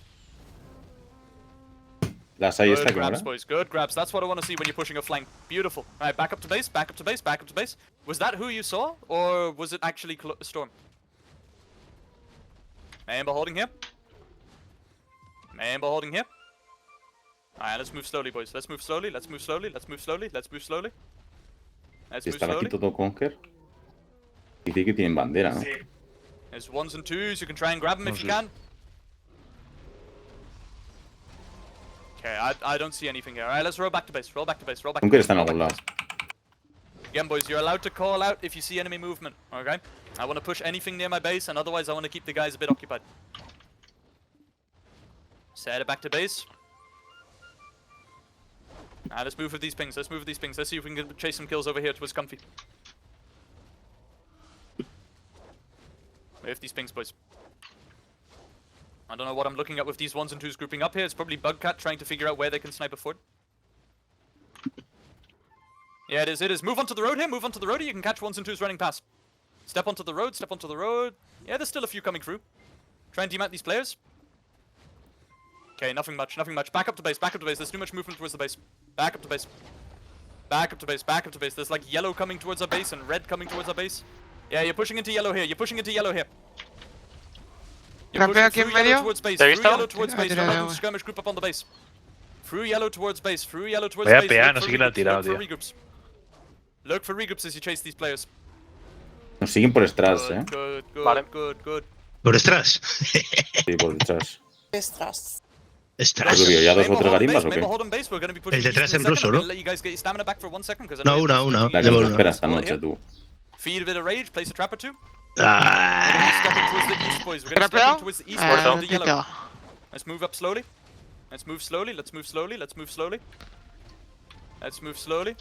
La Shai esta Good que grabs, mola. boys. Good grabs. That's what I want to see when you're pushing a flank. Beautiful. All right, back up to base. Back up to base. Back up to base. Was that who you saw, or was it actually Storm? Mainball holding here. Mainball holding here. Alright, let's move slowly, boys. Let's move slowly. Let's move slowly. Let's move slowly. Let's move slowly. Let's Si move estaba aquí slowly. todo Conquer. Dice que tienen bandera, ¿no? There's ones and twos. You can try and grab them if you can. Okay, I don't see anything here. Alright, let's roll back to base. Roll back to base. Roll back to Conquer base. está en roll back algún to lado. base. Again, boys, you're allowed to call out if you see enemy movement. Okay? I want to push anything near my base, and otherwise I want to keep the guys a bit occupied. Set it back to base. Alright, let's move with these pings. Let's move with these pings. Let's see if we can chase some kills over here towards Comfy. With these pings, boys. I don't know what I'm looking at with these ones and twos grouping up here. It's probably Bugcat trying to figure out where they can snipe a fort. Yeah, it is, it is. Move onto the road here, move onto the road here. You can catch ones and twos running past. Step onto the road, step onto the road. Yeah, there's still a few coming through. Try and demount these players. Okay, nothing much, nothing much. Back up to base, back up to base. There's too much movement towards the base. Back up to base. Back up to base, back up to base. There's like yellow coming towards our base and red coming towards our base. Yeah, you're pushing into yellow here, you're pushing into yellow here. You're Rampeo aquí pushing en through yellow medio. towards base, ¿Te he through visto? yellow towards base. Tira, Don't tira, let them skirmish group up on the base. Through yellow towards base, through yellow towards Vaya base. pea, Look no for sé quién la ha regroups, tirado, look for tío. regroups. Look for regroups as you chase these players. Nos siguen por detrás, ¿eh? Good, good, Vale. good, good. Por detrás. Sí, por detrás. Estras. Estás. Rubio, ¿ya dos o Mainball tres hold on garimbas base, o qué? Mainball hold on base. We're gonna be pushing El detrás east in a en ruso, second. I'm ¿no? gonna let you guys get your stamina back for 1 second, because I No, know una, you're una. La que Llevo nos una. espera esta Hold noche, here. tú. Feed a bit of rage, place a trap or two. We're gonna be stepping Ah. towards the east, boys. We're gonna be stepping Trapeo. towards the east, boys, Muerto. with the yellow. Quito. Let's move up slowly. Let's move slowly. Let's move slowly. Let's move slowly. Let's move slowly.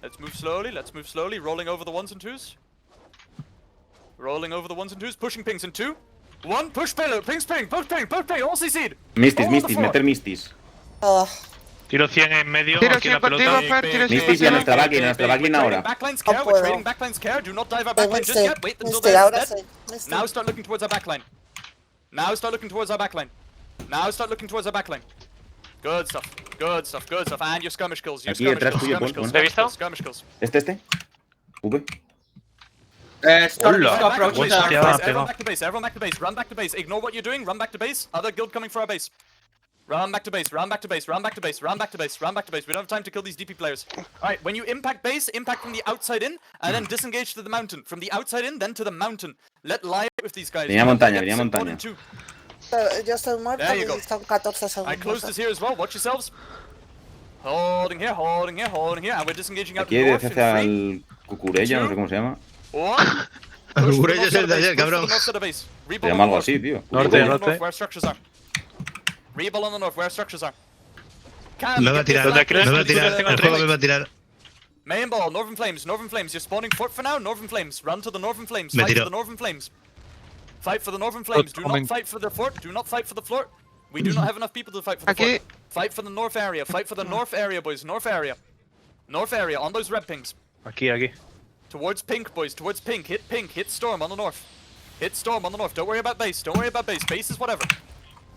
Let's move slowly. Let's move slowly. Rolling over the ones and twos. Rolling over the ones and twos. Pushing pings in 2, 1. Push payload. Pings ping. Push ping. Push ping. All CC'd. Mistis, All on the Mistis, floor. meter Mistis. Oh, Tiro 100 en medio, Tiro aquí en la 100 contigo, pelota. Fer, tiro 100 Mistis y a contigo. nuestra backlane, a nuestra backlane ahora. Backlines care. No We're puedo. trading backlines care. Do not dive our tengo backline just este. yet. Wait until Mister, they're ahora dead. sí. Mister. Now start looking towards our backline. Now start looking towards our backline. Now start looking towards our backline. Good stuff. Good stuff. Good stuff. And your skirmish kills. Your Aquí skirmish detrás kills. tuyo, Skirmish pon, kills. pon. ¿Te he visto? Skirmish kills. Este. V. Storm Hola. is approaching Hostia, dark. me ha Everyone pegado. back to base. Everyone back to base. Run back to base. Ignore what you're doing. Run back to base. Other guild coming for our base. Run back to base. Run back to base. Run back to base. Run back to base. Run back to base. We don't have time to kill these DP players. All right. When you impact base, impact from the outside in, and then disengage to the mountain. From the outside in, then to the mountain. Let lie with these guys. Venía montaña, venía Get montaña. 1 and 2. Yo estoy muerto There you y go. son 14 I close segundos. this here as well. Watch yourselves. Holding here, holding here, holding here, and we're disengaging out Aquí north in hacia 3, el Cucurella, no sé cómo se llama. 1. Cucurella es el de ayer, cabrón. Se llama algo así, tío. Norte, Reball on the norte. north, where structures are. Reball on the north, where structures are. Cam, Me va a get this tirar. ¿Dónde left, crees Me va a left, tirar. left, El left, juego left. me va a tirar. Main ball, Northern Flames, Northern Flames. You're spawning fort for now, Northern Flames. Run to the Northern Flames. Me Fight for tiro. the Northern Flames. Fight for the Northern Flames. Do not coming. fight for the fort. Do not fight for the fort. We do not have enough people to fight for the Aquí. fort. Fight for the north area. Fight for the north area, boys. North area. North area on those red pings. Aquí, aquí. Towards pink, boys. Towards pink. Hit pink. Hit storm on the north. Hit storm on the north. Don't worry about base. Don't worry about base. Base is whatever.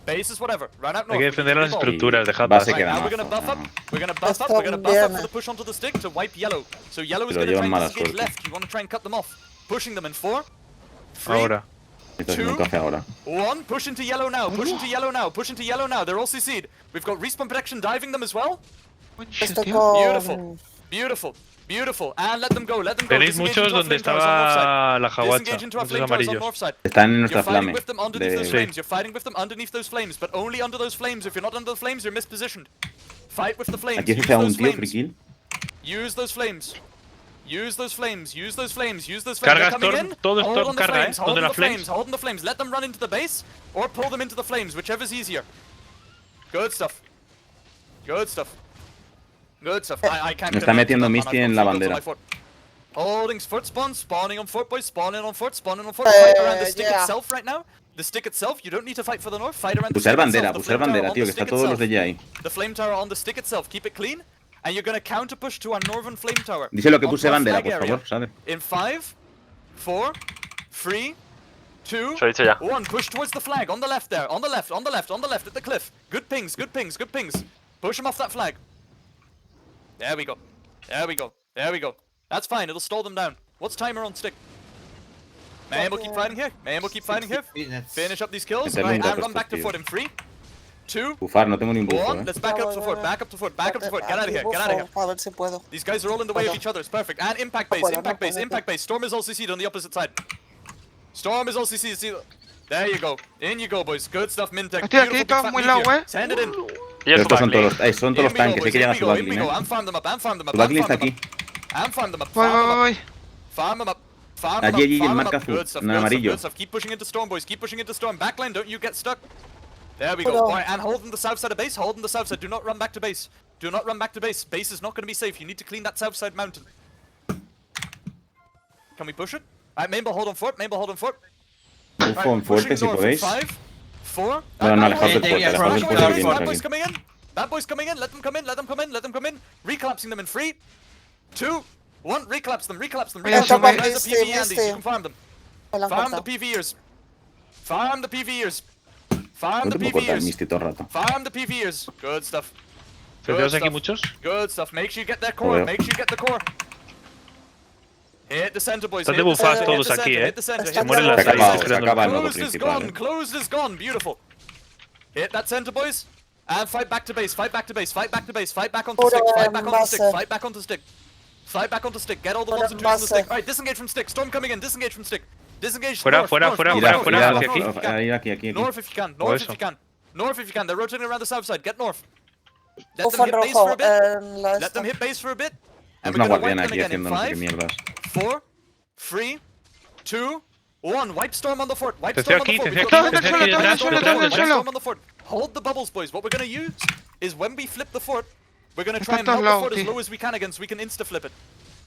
Base is whatever. Run out Hay north. que defender las Reball. estructuras, dejad Base pasar. queda Now we're mazo. gonna buff up. Ajá. We're gonna buff Está up. We're gonna buff up bien. for the push onto the stick to wipe yellow. So yellow is Pero gonna try llevan and mala disengage suerte. left. You want to try and cut them off. Pushing them in 4, 3, Ahora. Estoy haciendo un café ahora. 1. Push into yellow now. Push into yellow now. Push into yellow now. They're all CC'd. We've got respawn protection diving them as well. Buen shit, Estoy tío. con... Beautiful. Beautiful. Beautiful. And let them go. Let them go. Tenéis Disengage muchos into our donde flame towers on north side. estaba la jaguacha. Disengage into our Muchos flame towers on amarillos. north side. Están en You're nuestra fighting flame. with them underneath those De... flames. You're fighting with them underneath those flames, but only under those flames. If you're not under the flames, you're mispositioned. Fight with the flames. Aquí Use se hace un those tío free flames. kill. Use those flames. Use those flames. Use those flames. Use those flames. Carga They're coming Storm, in. todo Hold Storm on the carga, flames. ¿eh? Hold Donde on la the flames. flames. Hold on the flames. Let them run into the base or pull them into the flames, whichever's easier. Good stuff. Good stuff. Good stuff. I can't Me está connect to metiendo them, Misty man. en I've la got three guilds on bandera. my fort. Holding foot spawn, spawning on fort, boys, spawning on fort, Fight around the stick yeah. itself right now. The stick itself, you don't need to fight for the north. Fight around the Pulsar stick bandera, itself. The pulsar flame tower bandera, on tío, the que está stick todos los de itself. Jai. The flame tower on the stick itself. Keep it clean. And you're gonna counter push to our northern flame tower. Díselo que onto puse our bandera, flag por area. favor, ¿sabes? In 5, 4, 3, 2, Se lo he dicho ya. 1. Push towards the flag. On the left there. On the left, on the left, on the left at the cliff. Good pings, good pings, good pings. Push him off that flag. There we go. There we go. There we go. That's fine. It'll slow them down. What's timer on stick? Man, we'll keep fighting here. Man, we'll keep fighting here. Finish up these kills. Meterle Right, un and rato run back to estos fort in 3, 2, Bufar, no tengo ni un bufo, 1. Let's back up to fort. Back up to fort. Back up to fort. Get out of here. Get out of here. A ver si puedo. These guys are all in the way of each other. It's perfect. And impact base. puedo, Impact no base. puedo. Impact base. Storm is all CC'd on the opposite side. Storm is all CC'd. See, there you go. In you go, boys. Good stuff, Mintech. Hostia, Beautiful, aquí big todos fat muy meteor. low, Send it in. Y es Pero su estos son todos backlane. los, son todos los In we go, tanques, hay boys. que In llegar a we su go. In we backlane, go. ¿eh? I'm farm them up. I'm farm them up. Su I'm backlane farm está them aquí. up. I'm farm them up. Voy, Farm them voy, up. voy. Farm them up. Farm them Allí, allí, up. en Farm them marca up. azul, Good stuff. en Good stuff. amarillo. Good stuff. Keep pushing into storm, boys. Keep pushing into storm. Backline. Don't you get stuck. There we go. Hello. Alright, and holding the south side of base. Holding the south side. Do not run back to base. Do not run back to base. Base is not going to be safe. You need to clean that south side mountain. Can we push it? Alright, Mainball, hold on fort. Mainball, hold on fort. Bufo en fuerte, si podéis. 5, 4. No, no, alejaos del fuerte, alejaos del fuerte que viene Bad boys aquí. coming in. Bad boys coming in. Let them come in. Let them come in. Let them come in. Recollapsing them in 3, 2, 1. Recollapse them. Recollapse them. Mira, Recollapse them. sube. Guys, the PV Andes. You can farm them. Me la han Farm the cortado. PVers. Farm the PVers. Farm No the te puedo cortar el PVers. Misty todo el rato. Farm the PVers. Good stuff. Good ¿Tenemos aquí stuff. muchos? Good stuff. Make sure you get that core. Joder. Make sure you get the core. Hit the center, boys. Están Hit the debufados center, todos hit the aquí, center, ¿eh? hit the center, Se hit the Se mueren center. las acaba, bases. se acaba el modo Closed is principal. gone. Closed is gone. Beautiful. Hit that center, boys. And fight back to base. Fight back to base. Fight back to base. Fight back onto Puro stick. Fight back onto base. stick. Fight back onto stick. Fight back onto stick. Get all the Puro ones and twos on the base. stick. Alright, disengage from stick. Storm coming in. Disengage from stick. Disengage. Fuera, north, fuera, north, fuera, north, fuera, north, fuera, north, hacia north, aquí. north if you can. Ir aquí. North if you can. O North if eso. you can. North if you can. They're rotating around the south side. Get north. Let Bufo them en hit base for rojo a bit. en la Let esta. them hit base for a bit. Es And una we're gonna wipe guardiana them aquí again in haciendo no sé qué 5, mierdas. 4, 3, 2, 1. Wipe storm on the fort. Wipe Te storm on estoy the aquí, fort. te We've estoy got aquí, one. te estoy aquí detrás, Wipe detrás, storm detrás. on the fort. Hold the bubbles, boys. What we're gonna use is when we flip the fort, we're gonna try and Están melt the low, fort as tío. low as we can again so we can insta flip it.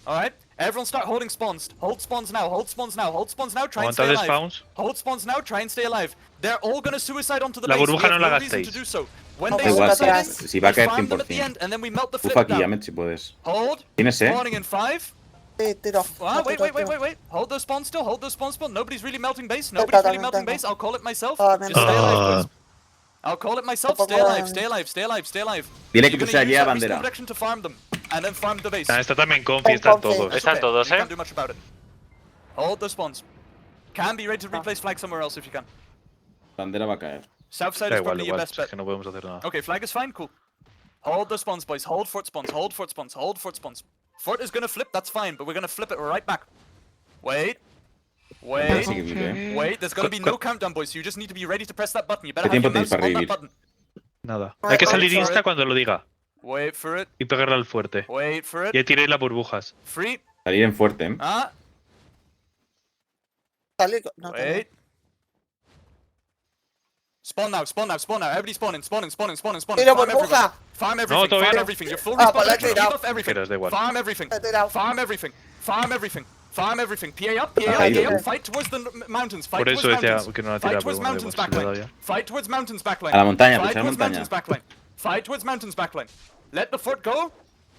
Alright? Everyone start holding spawns. Hold spawns now. Hold spawns now. Hold spawns now. Try and stay Aguantad alive. spawns. Hold spawns now. Try and stay alive. They're all gonna suicide onto the La base. burbuja We have no la reason gastéis. to do so. When No, they Da igual, suicide in, si va a we caer farm them at the 100%. end and then we melt the flip Bufa aquí, down. Yamet, si puedes. Hold. ¿Tienes, eh? Spawning in 5. Sí, tiro. Ah, No, wait, tiro, wait, wait, tiro. wait, wait. Hold those spawns still. Hold those spawns still. Nobody's really melting base. Nobody's really también melting tengo. base. I'll call it myself. Ah, Just me stay alive, Ah. boys. I'll call it myself. Tampoco Stay alive, van- stay alive, stay alive, stay alive. Dile que You're gonna puse allí use a that respawn bandera. direction to farm them, and then farm the base. Ah, está también confi, están Confi. todos. That's Están okay. todos, You eh. can't do much about it. Hold those spawns. Can be ready to replace flag somewhere else if you can. Bandera va a caer. South side Da is igual, probably your igual, best es bet. que no podemos hacer nada. Okay, flag is fine, cool. Hold those spawns, boys. Hold fort spawns. Hold fort spawns. Hold fort spawns. Fort is gonna flip, that's fine, but we're gonna flip it right back. Wait. Wait. Sí que vive, ¿eh? Wait, there's gonna be no countdown, boys. You just need to be ready to press that button. You better ¿Qué have your tiempo mouse tenéis para on that revivir? button. Nada. Hay que salir Sorry. insta cuando lo diga. Wait for it. Y pegarle al fuerte. Wait for Y ahí it. tiréis las burbujas. Free. Salir en fuerte, ¿eh? Ah. Salí con- no, Wait. Spawn now, spawn now, spawn now. Everybody spawning, spawning, spawning, spawning, spawning. Tiro Farm everything. burbuja. Farm everything. todavía Farm no. everything. You're full Ah, respawn. pues la he Keep tirado. off everything. Quieras, da igual. Farm everything. He tirado. Farm everything. Farm everything. Farm everything. PA up, PA up, caído, PA up. ¿eh? Fight towards the mountains. Fight Por towards eso decía mountains. que no la Fight tiraba, towards pero bueno, mountains da igual, si le he dado backline. ya. Fight towards mountains backline. A la montaña, Fight pues, a la towards montaña. mountains backline. Fight towards mountains backline. Let the fort go.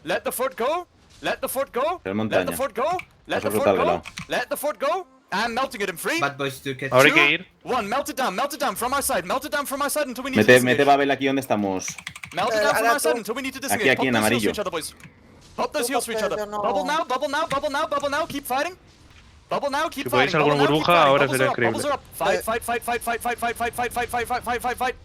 Let the fort go. Let the fort go. Pero Let the montaña. fort go. Let Vas a the fort flotar de go. lado. Let the fort go. And melting it in 3, boys took it. Ahora hay que ir. 1. Melt it down from our side. Melt it down from our side until we need to Mete disengage. Babel aquí donde estamos. Melt it down from ahora our side tú. until we need to disengage. aquí Pop en those heals amarillo. to each other, boys. Pop those Tú, heals to each other. yo no- Bubble now, bubble now, bubble now, bubble now, bubble now. Keep fighting. Bubble now, keep Si fighting. podéis alguna Bubble now, keep burbuja, fighting. ahora Bubbles sería are up, bubbles increíble. are up. Fight, fight, fight, fight, fight, fight, fight, fight, fight, fight, fight, fight, fight, fight, fight.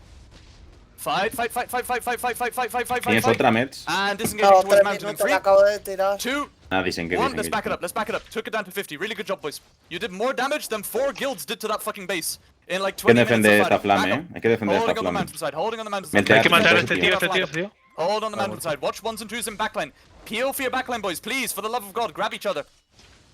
Fight, fight, fight, fight, fight, fight, fight, fight, fight, fight, fight, ¿Tienes fight. otra, Mets? And disengaging No, towards 3 mountain in minutos, 3, la acabo de tirar. 2, Ah, disengage, 1. Let's back it disengage. up. Let's back it up. Took it down to 50. Really good job, boys. You did more damage than 4 guilds did to that fucking base in like Hay que 20 minutes defender of esta fighting. flame, Back ¿eh? up. Hay que defender esta Holding on the flame. mountainside. Holding on the mountainside. Mete Hay que Claro, matar a claro, este tío. tío, este tío. Hold on the mountainside. Watch 1s and 2s in backline. Peel for your backline, boys. Please, for the love of God, grab each other.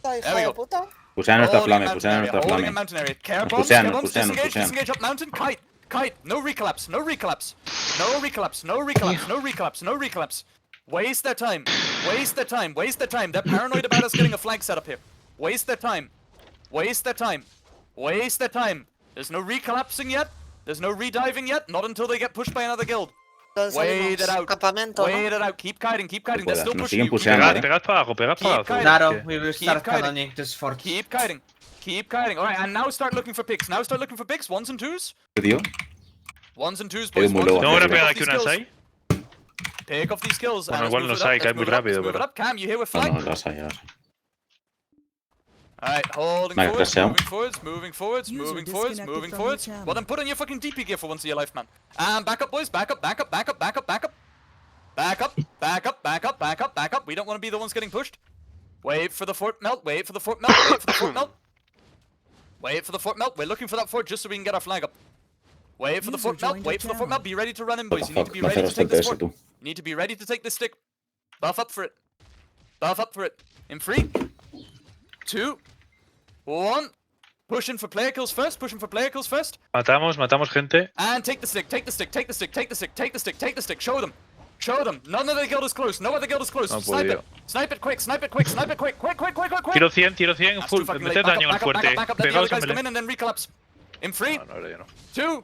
Esta hija There we de go. puta. Pusean nuestra Holding in flame, mountain pusean area, nuestra holding in flame. mountain area. Care Nos bombs, pusean, care nos bombs. pusean, nos Disengage, pusean. disengage up mountain. Kite, kite. No recollapse, no recollapse. No recollapse, no recollapse, no recollapse, no recollapse. Waste their time. Waste their time. Waste their time. They're paranoid about us getting a flag set up here. Waste their time. Waste their time. Waste their time. There's no recollapsing yet. There's no rediving yet. Not until they get pushed by another guild. Entonces Wait salimos. it out. Campamento, Wait ¿no? it out. Keep kiting. Keep kiting. They're Puedas, still nos pushing siguen you. puseando, Pegad, pegad para abajo, pegad para abajo. kiting. Claro, Es que- we will Keep start kiting. cannoning this fort. Keep kiting. Keep kiting. Alright, and now start looking for picks. Now start looking for picks. Ones and twos. Tío, Ones and twos, Estoy boys. muy Ones low and Tengo aquí que twos. arriba. pegar aquí una Shai. Pick off these skills. Bueno, and igual let's no move it Shai, up, cae let's muy move it up, rápido, let's move it pero- up. Cam, you here with no, flag? no, las hay, las hay. Alright, holding Vale, forwards, crasheado. moving forwards, moving forwards, User moving forwards, disconnected moving from forwards. your channel. Well then put on your fucking DP gear for once in your life, man. And back up, boys, back up, back up, back up, back up, back up. Back up, back up, back up, back up, back up. We don't want to be the ones getting pushed. Wait for the fort melt, wait for the fort melt, wait for the fort melt. Wait for the fort melt. We're looking for that fort just so we can get our flag up. Wait for the User fort melt, joined wait for your the fort channel. melt. Be ready to run in, What boys. the You need to fuck, be no ready cero to take este this TS, fort. tú. You need to be ready to take this stick. Buff up for it. Buff up for it. In 3, 2, 1. Pushing for player kills first. Pushing for player kills first. Matamos gente. And take the stick. Take the stick. Take the stick. Take the stick. Take the stick. Take the stick. Show them. Show them. None of the guild is close. No other guild is close. No Snipe podía. it. Snipe it quick. Snipe it quick. Snipe it quick. Quick, quick, quick, quick, quick. Tiro 100, tiro 100, That's full. too fucking late. Meted Back up, daño al back up, back fuerte. up, back up. Let the other Pegaos guys a come in melee. and then recollapse. In 3, No, no, ahora ya no. 2,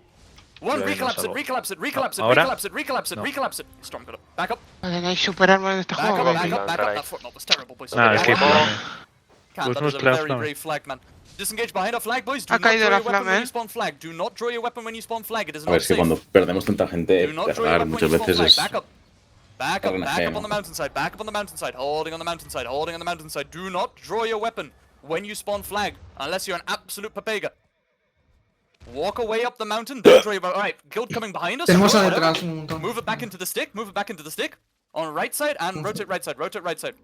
1. Ya, ya Recollapse no it. salgo. Recollapse it. Recollapse it. Ahora. Recollapse it. Recollapse it. No. Recollapse it. Storm got up. Back up. Vale, no hay super arma en este Back juego, up. baby. Back up. Back up. Right. That fort melt was terrible, boys. Nada, es que Back up. flame. Can't, Pues that no was es a la very flame. brave flag, man. Disengage behind our flag, boys. Do Ha not draw caído your la weapon flame, when eh. you spawn flag. Do not draw your weapon when you spawn flag. It is A ver, not es que safe. cuando perdemos tanta gente, Do not draw your cargar weapon when muchas you spawn veces flag. es... Back up. Back up, RNG, back up ¿no? on the mountainside, back up on the mountainside, holding on the mountainside, holding on the mountainside. Do not draw your weapon when you spawn flag, unless you're an absolute papega. Walk away up the mountain, don't draw your weapon. Alright, guild coming behind us. Tenemos sure, a whatever. detrás un montón. Move it back into the stick, move it back into the stick. On right side, and rotate right side, rotate right side.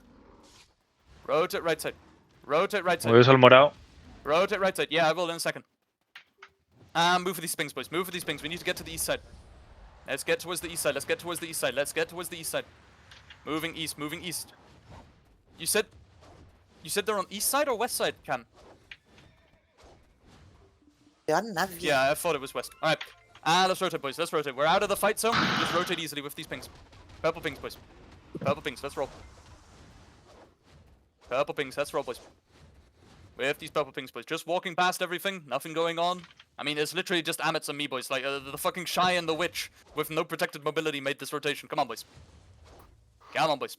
Rotate right side. Rotate right side. Moveos al morado. Rotate right side. Yeah, I will in a second. Move for these pings, boys. Move for these pings. We need to get to the east side. Let's get towards the east side. Let's get towards the east side. Let's get towards the east side. Moving east. Moving east. You said they're on east side or west side, Cam? Yo a nadie. Yeah, I thought it was west. Alright. Let's rotate, boys. Let's rotate. We're out of the fight zone. Just rotate easily with these pings. Purple pings, boys. Purple pings. Let's roll. Purple pings. Let's roll, boys. With these purple pings, boys. Just walking past everything. Nothing going on. I mean, it's literally just Amets and me, boys. Like, the fucking Shai and the Witch with no protected mobility made this rotation. Come on, boys. Come on, boys.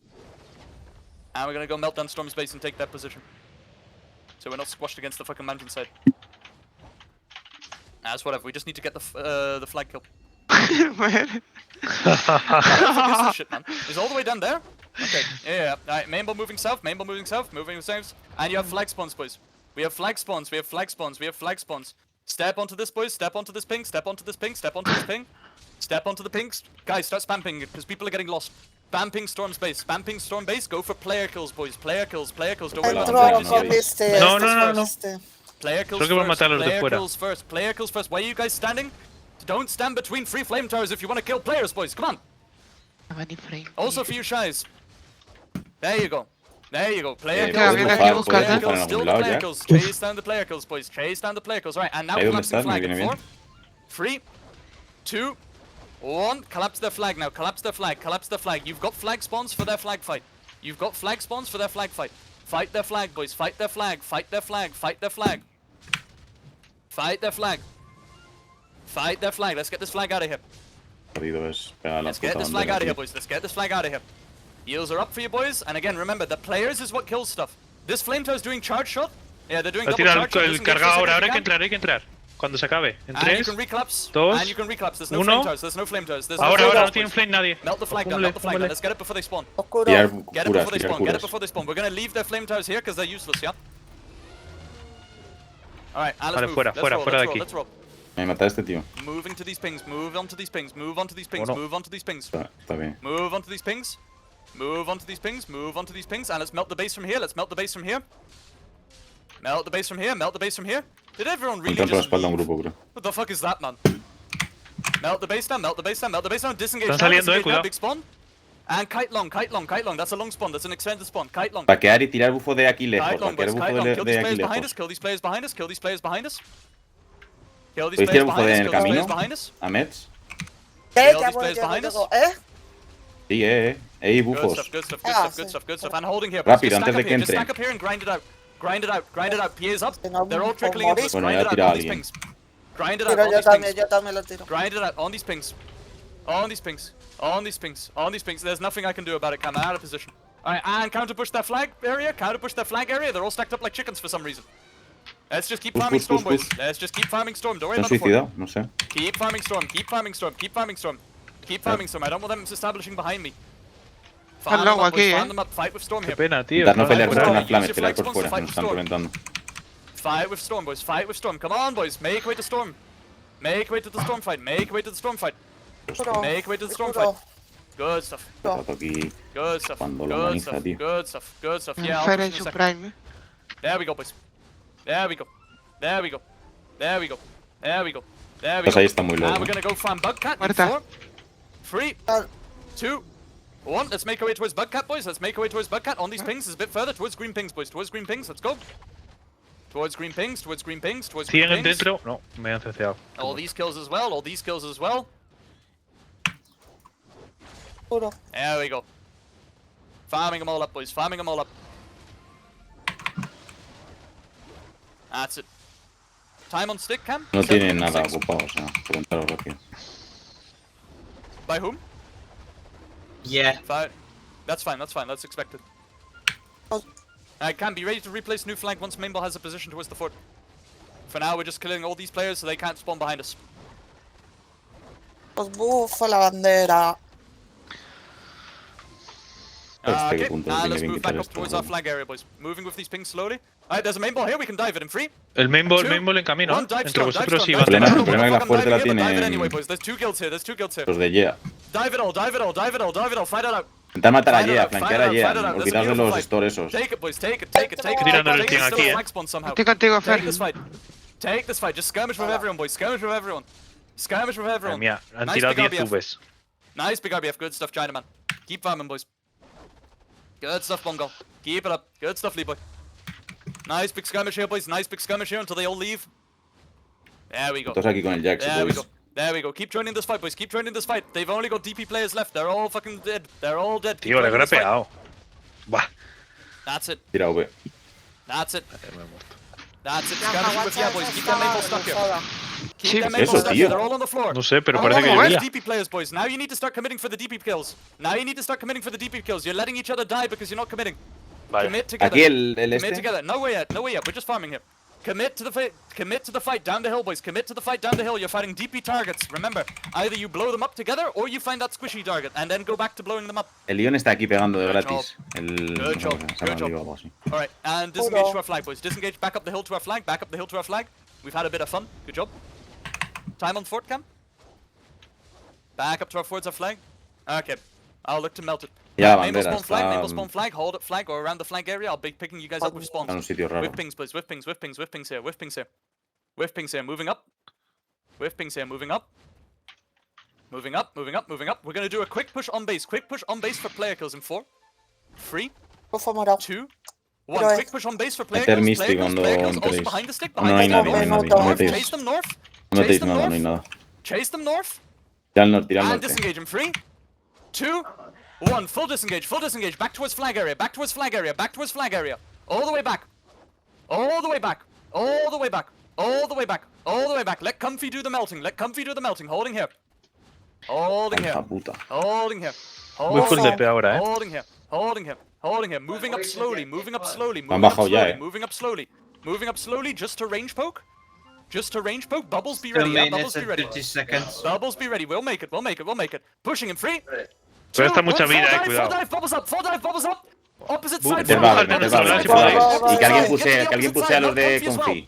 And we're gonna go melt down Storm's base and take that position. So we're not squashed against the fucking mountainside. That's whatever. We just need to get the flag kill. Where the fuck is this shit, man? Is all the way down there? Okay. Yeah. Alright. Main ball moving south. Main ball moving south. Moving south. And you have flag spawns, boys. We have flag spawns. We have flag spawns. We have flag spawns. Step onto this, boys. Step onto this ping. Step onto this ping. Step onto this ping. Step onto the pings. Guys, start spamming it because people are getting lost. Spam ping Storm's base. Spam ping Storm base. Go for player kills, boys. Player kills. Player kills. Don't worry about Entró no, con no. este. No, este no, no, este. no. Player kills Creo que van a first. matar a los de Player fuera. kills first. Player kills first. Why are you guys standing? Don't stand between 3 flame towers if you want to kill players, boys. Come on. Also for you Shais. There you go. There you go. Player Podemos kills. bufar, Player kills. podemos Player bufar en kills. Still algún the lado player ya. kills. Chase down the player kills, boys. Chase down the player kills. Right, and now Ahí donde collapsing estás, me flag viene in bien. 4, 3, 2, 1. Collapse their flag now. Collapse their flag. Collapse their flag. You've got flag spawns for their flag fight. You've got flag spawns for their flag fight. Fight their flag, boys. Fight their flag. Fight their flag. Fight their flag. Fight their flag. Fight their flag. Let's get this flag out of here. Perdido es pegar la Let's get puta this flag bandera, out of here, tío. boys. Let's get this flag out of here. Heals are up for you, boys. And again, remember, the players is what kills stuff. This flame tower is doing charge shot. Yeah, they're doing Va a double tirar charge shot. el Disengage for a cargado second ahora. if Ahora you hay que can. entrar, hay que entrar. Cuando se acabe. En And you 3. can recollapse. dos, And you can recollapse. There's no uno. flame towers. There's no flame towers. There's no Ahora, flame ahora no towers, tiene boys. flame nadie. Melt the flag down. Melt the flag down. Let's get it before they spawn. Oscuro. Tirar Get it curas, before they tirar spawn. Get it curas. before they spawn. We're gonna leave their flame towers here because they're useless, yeah? Alright, let's Vale, move. fuera, Let's fuera, roll, fuera de let's roll, aquí. let's roll. Me mata este tío. Moving to these pings. Move onto these pings. Move onto these pings. Bueno. Move onto these pings. Está bien. Move onto these pings. Move onto these pings. Move onto these pings. And let's melt the base from here. Let's melt the base from here. Melt the base from here. Melt the base from here. Did everyone really Entrando por la just espalda a un leave? grupo, creo. What the fuck is that, man? Melt the base down. Melt the base down. Melt the base down. Disengage. Están now, saliendo, disengage now, cuidado. big spawn. And kite long. Kite long. Kite long. That's a long spawn. That's an extended spawn. Kite long. Taquear y tirar bufo de aquí lejos. Kite long, Taquear boys. bufo Kite long. Kill de these aquí players behind us. lejos. Kill these players behind us. Kill these players behind us. Kill these ¿Podéis players tirar bufo behind us. en el Kill these players camino? behind us. ¿A Mets? ¿Qué? Kill Ya these voy, players ya voy, behind ya us. voy. ¿Eh? Sí, Ey, Good bufos. stuff, good stuff, good Ah, stuff, good sí. stuff, good stuff. And holding here. boys. Rápido, Just antes stack de up que here. Just entren. stack up here and grind it out. Grind it out, grind it out. PA's up. Tengo They're all un trickling into us. morir. Bueno, Grind ya it tira out a on these alguien. pings. Grind it out Tiro, on yo these pings. también, yo también lo tiro. Grind it out on these pings. On these pings. On these pings. On these pings. There's nothing I can do about it, Cam. I'm out of position. Alright, and counter push that flag area. Counter push that flag area. They're all stacked up like chickens for some reason. Let's just keep Push, farming push, storm, push, boys. push. Let's just keep farming storm. Don't worry ¿Se han about the fort. suicidado? No sé. Keep farming storm. Keep farming storm. Keep farming storm. Keep farming storm. I don't want them establishing behind me. Farm Hello, them up, boys. aquí, Farm them up. Fight with storm Qué here. pena, tío. Intentar no pelear Storm. con las Use flames, your pelear flag por spawns to fuera. fight Nos with están storm. reventando. Fight with storm, boys. Fight with storm. Come on, boys. Make way to storm. Make way to the storm fight. Make way to the storm fight. Escudo, Make way to the storm fight. escudo. Good stuff. Tato aquí. Good stuff. Cuando lo Good organiza, stuff. tío. Good stuff. Good stuff. Yeah, I'll Fuera push en in a su second. prime. There we go, boys. There we go. There we go. There we go. There we go. There we Pues go. ahí está muy Now loco. we're gonna go farm Bugcat in Muerta. 4, 3, 2, 1. Let's make our way towards Bugcat, boys. Let's make our way towards Bugcat. On these pings, is a bit further. Towards green pings, boys. Towards green pings. Let's go. Towards green pings. Towards green pings. Towards green ¿Siguen pings. dentro? No, me han ceceado. All these kills as well. All these kills as well. Escudo. There we go. Farming them all up, boys. Farming them all up. That's it. Time on stick, Cam? No 7 tienen minutes, nada 6. ocupado, o sea, preguntaros rápido. By whom? Yeah. Fine. That's fine, that's fine. That's expected. Cam, be ready to replace new flag once main ball has a position towards the fort. For now, we're just killing all these players so they can't spawn behind us. Os bufo la bandera. Este Okay, punto now tiene let's bien move quitar back up esto. towards our flag area, boys. Moving with these pings slowly. Alright, there's a main ball here. We can dive it in 3. El main ball Two, en camino. One, dive Entre storm, dive vosotros storm, y dive El storm. problema- I don't know el problema what es que la the fuck I'm fuerte la diving here, but dive it tienen- anyway, boys. There's 2 guilds here. There's 2 guilds here. Los de Yea. Dive it all, dive it all, dive it all, dive it all. Fight it out. Intentar matar a Fight it Yea, out, flanquear fight a it out, Yea. fight it out. That's a Olvidaos de beautiful los fight. stores esos. Take it, boys. Take it, take it, take it. Tirando Take el it. thing Still aquí, a eh. flag spawn somehow. Estoy contigo, Take Fer. this fight. Take this fight. Just skirmish with everyone, boys. Skirmish with everyone. Skirmish with Madre everyone. mía, han Nice tirado big 10 RBF. Ubs. Nice big RBF. Good stuff, Chinaman. Keep farming, boys. Good stuff, Bongo. Keep it up. Good stuff, Lee boy. Nice big skirmish here, boys. Nice big skirmish here until they all leave. There we go. Todos aquí con el Jack, si There we podéis. go. There we go. Keep joining this fight, boys. Keep joining this fight. They've only got DP players left. They're all fucking dead. They're all dead. Keep Tío, le joining habrá this fight. pegado. Bah. That's it. Tira V. That's it. Me he muerto. That's it. Ya, Skirmishing with yeah, boys. Keep that main ball stuck here. Keep that main Eso, ball stuck tío. here. They're all on the floor. No sé, pero All parece on que the floor. llovía. DP players, boys. Now you need to start committing for the DP kills. Now you need to start committing for the DP kills. You're letting each other die because you're not committing. Vale. Commit together. Aquí el Commit este. together. No way yet. No way yet. We're just farming here. Commit to the fight. Commit to the fight down the hill, boys. Commit to the fight down the hill. You're fighting DP targets. Remember, either you blow them up together or you find that squishy target and then go back to blowing them up. El León está aquí pegando de Good gratis. El. Good no sé job, cómo se good llama, job. digo, algo así. All right, and disengage to our flag, boys. Disengage back up the hill to our flag. Back up the hill to our flag. We've had a bit of fun. Good job. Time on fort, Cam. Back up to our forwards, our flag. Okay, I'll look to melt it. Ya, Main ball bandera, spawn flag, main ball está- spawn flag. Hold up flag or around the flag area. I'll be picking you guys up with spawns. Está en un sitio raro. Whiff pings, boys. Whiff pings, whiff pings, whiff pings here. Whiff pings here. Whiff pings here. Moving up. Whiff pings here. Moving up. Moving up, moving up, moving up. We're gonna do a quick push on base. Quick push on base for player kills in 4, 3, Bufo morado. 2, 1. Pero Quick push on base for player Meter kills. Misty Player kills, cuando player kills. Also entréis. behind the stick. No Behind hay the nadie, stick. no hay North, nadie, no north, metéis. chase them north. No Chase metéis them nada, north. no hay nada. Chase them north. Tira al norte, tira al And norte. disengage in 3, 2, 1. Full disengage, full disengage. Back towards flag area, back towards flag area, back towards flag area. All the way back. All the way back. All the way back. All the way back. All the way back. Let Comfy do the melting. Let Comfy do the melting. Holding here. Holding Hija here. puta. Holding here. Muy full Holding DP ahora, eh. Holding here. Holding here. Holding here. Moving up slowly. Moving up slowly. Han Moving up bajado ya, slowly. eh. Moving up slowly. Moving up slowly just to range poke. Just to range poke. Bubbles be ready. Yeah, bubbles be ready. Bubbles be ready. We'll make it. We'll make it. We'll make it. Pushing in 3. Pero está mucha vida, Full cuidado. dive, bubbles up. Full dive, bubbles up. Opposite side. Meter full babel, dive, meter bubbles babel, up. si podéis. Vale, Y que alguien vale. pusee a los de Confi.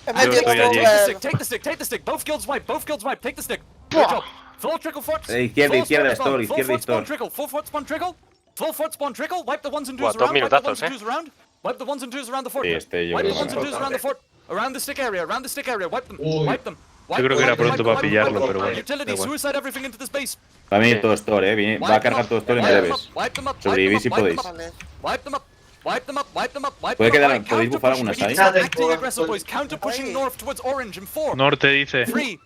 He Take metido estoy allí. the super. stick, take the stick, take the stick. Both guilds wipe, both guilds wipe. Take the stick. Good job. Full trickle forts. Izquierda, Full izquierda, fort spawn, store, full izquierda, fort spawn store. trickle. Full fort spawn trickle. Full fort spawn trickle. Wipe the ones and Buah, twos dos around. Wipe the minutazos, ones and twos around. Wipe the ones and twos around the fort. Sí, este yo Wipe creo the ones que and twos around the fort. Around the stick area. Around the stick area. Wipe them. Wipe them. Yo creo que era pronto para pillarlo, pero bueno. Utility, Da igual. suicide everything into this base. Va a venir Sí. todo store, Va a cargar todo store en breves. Wipe them up. Sobrevivís si wipe them podéis. up. Vale. Wipe them up. Wipe them up. Wipe them up. Wipe Puede them up. quedar- Right, podéis counter bufar push. algunas We need ahí. to start acting aggressive, boys. Counter pushing north towards orange in 4, Norte dice. 3,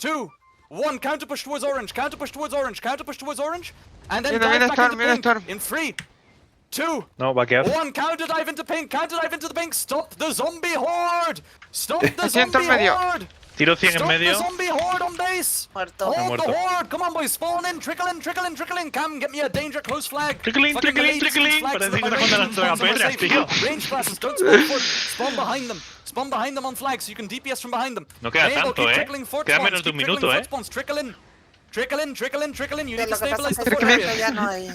2, 1, counter push towards orange, counter push towards orange, counter push towards orange, and then Mira, dive mira back Storm, into mira pink Storm. in 3, 2, No, vaquear. 1, counter dive into pink, counter dive into the pink, stop the zombie horde! Stop the Estoy en todo zombie el medio. horde! Tiro 100 en Stop the medio. zombie horde on base! Muerto. Hold the muerto. horde! Come on boys, spawn in, trickle in, trickle in, trickle in, Cam, get me a danger close flag! Trickle in, Fucking trickle in, elites, trickle in. flags Parece that que my se juntan las range spawns dragaperras, are safe. tío. Range classes, don't spawn forward, spawn behind them on flags so you can DPS from behind them. No queda Rainbow, tanto, keep eh. trickling fort Queda spawns, menos de un keep minuto, trickling eh. fort spawns, trickle in. Trickle in, trickle in, trickle in, you need to Lo que pasa stabilize es the que fort por area. ya no hay.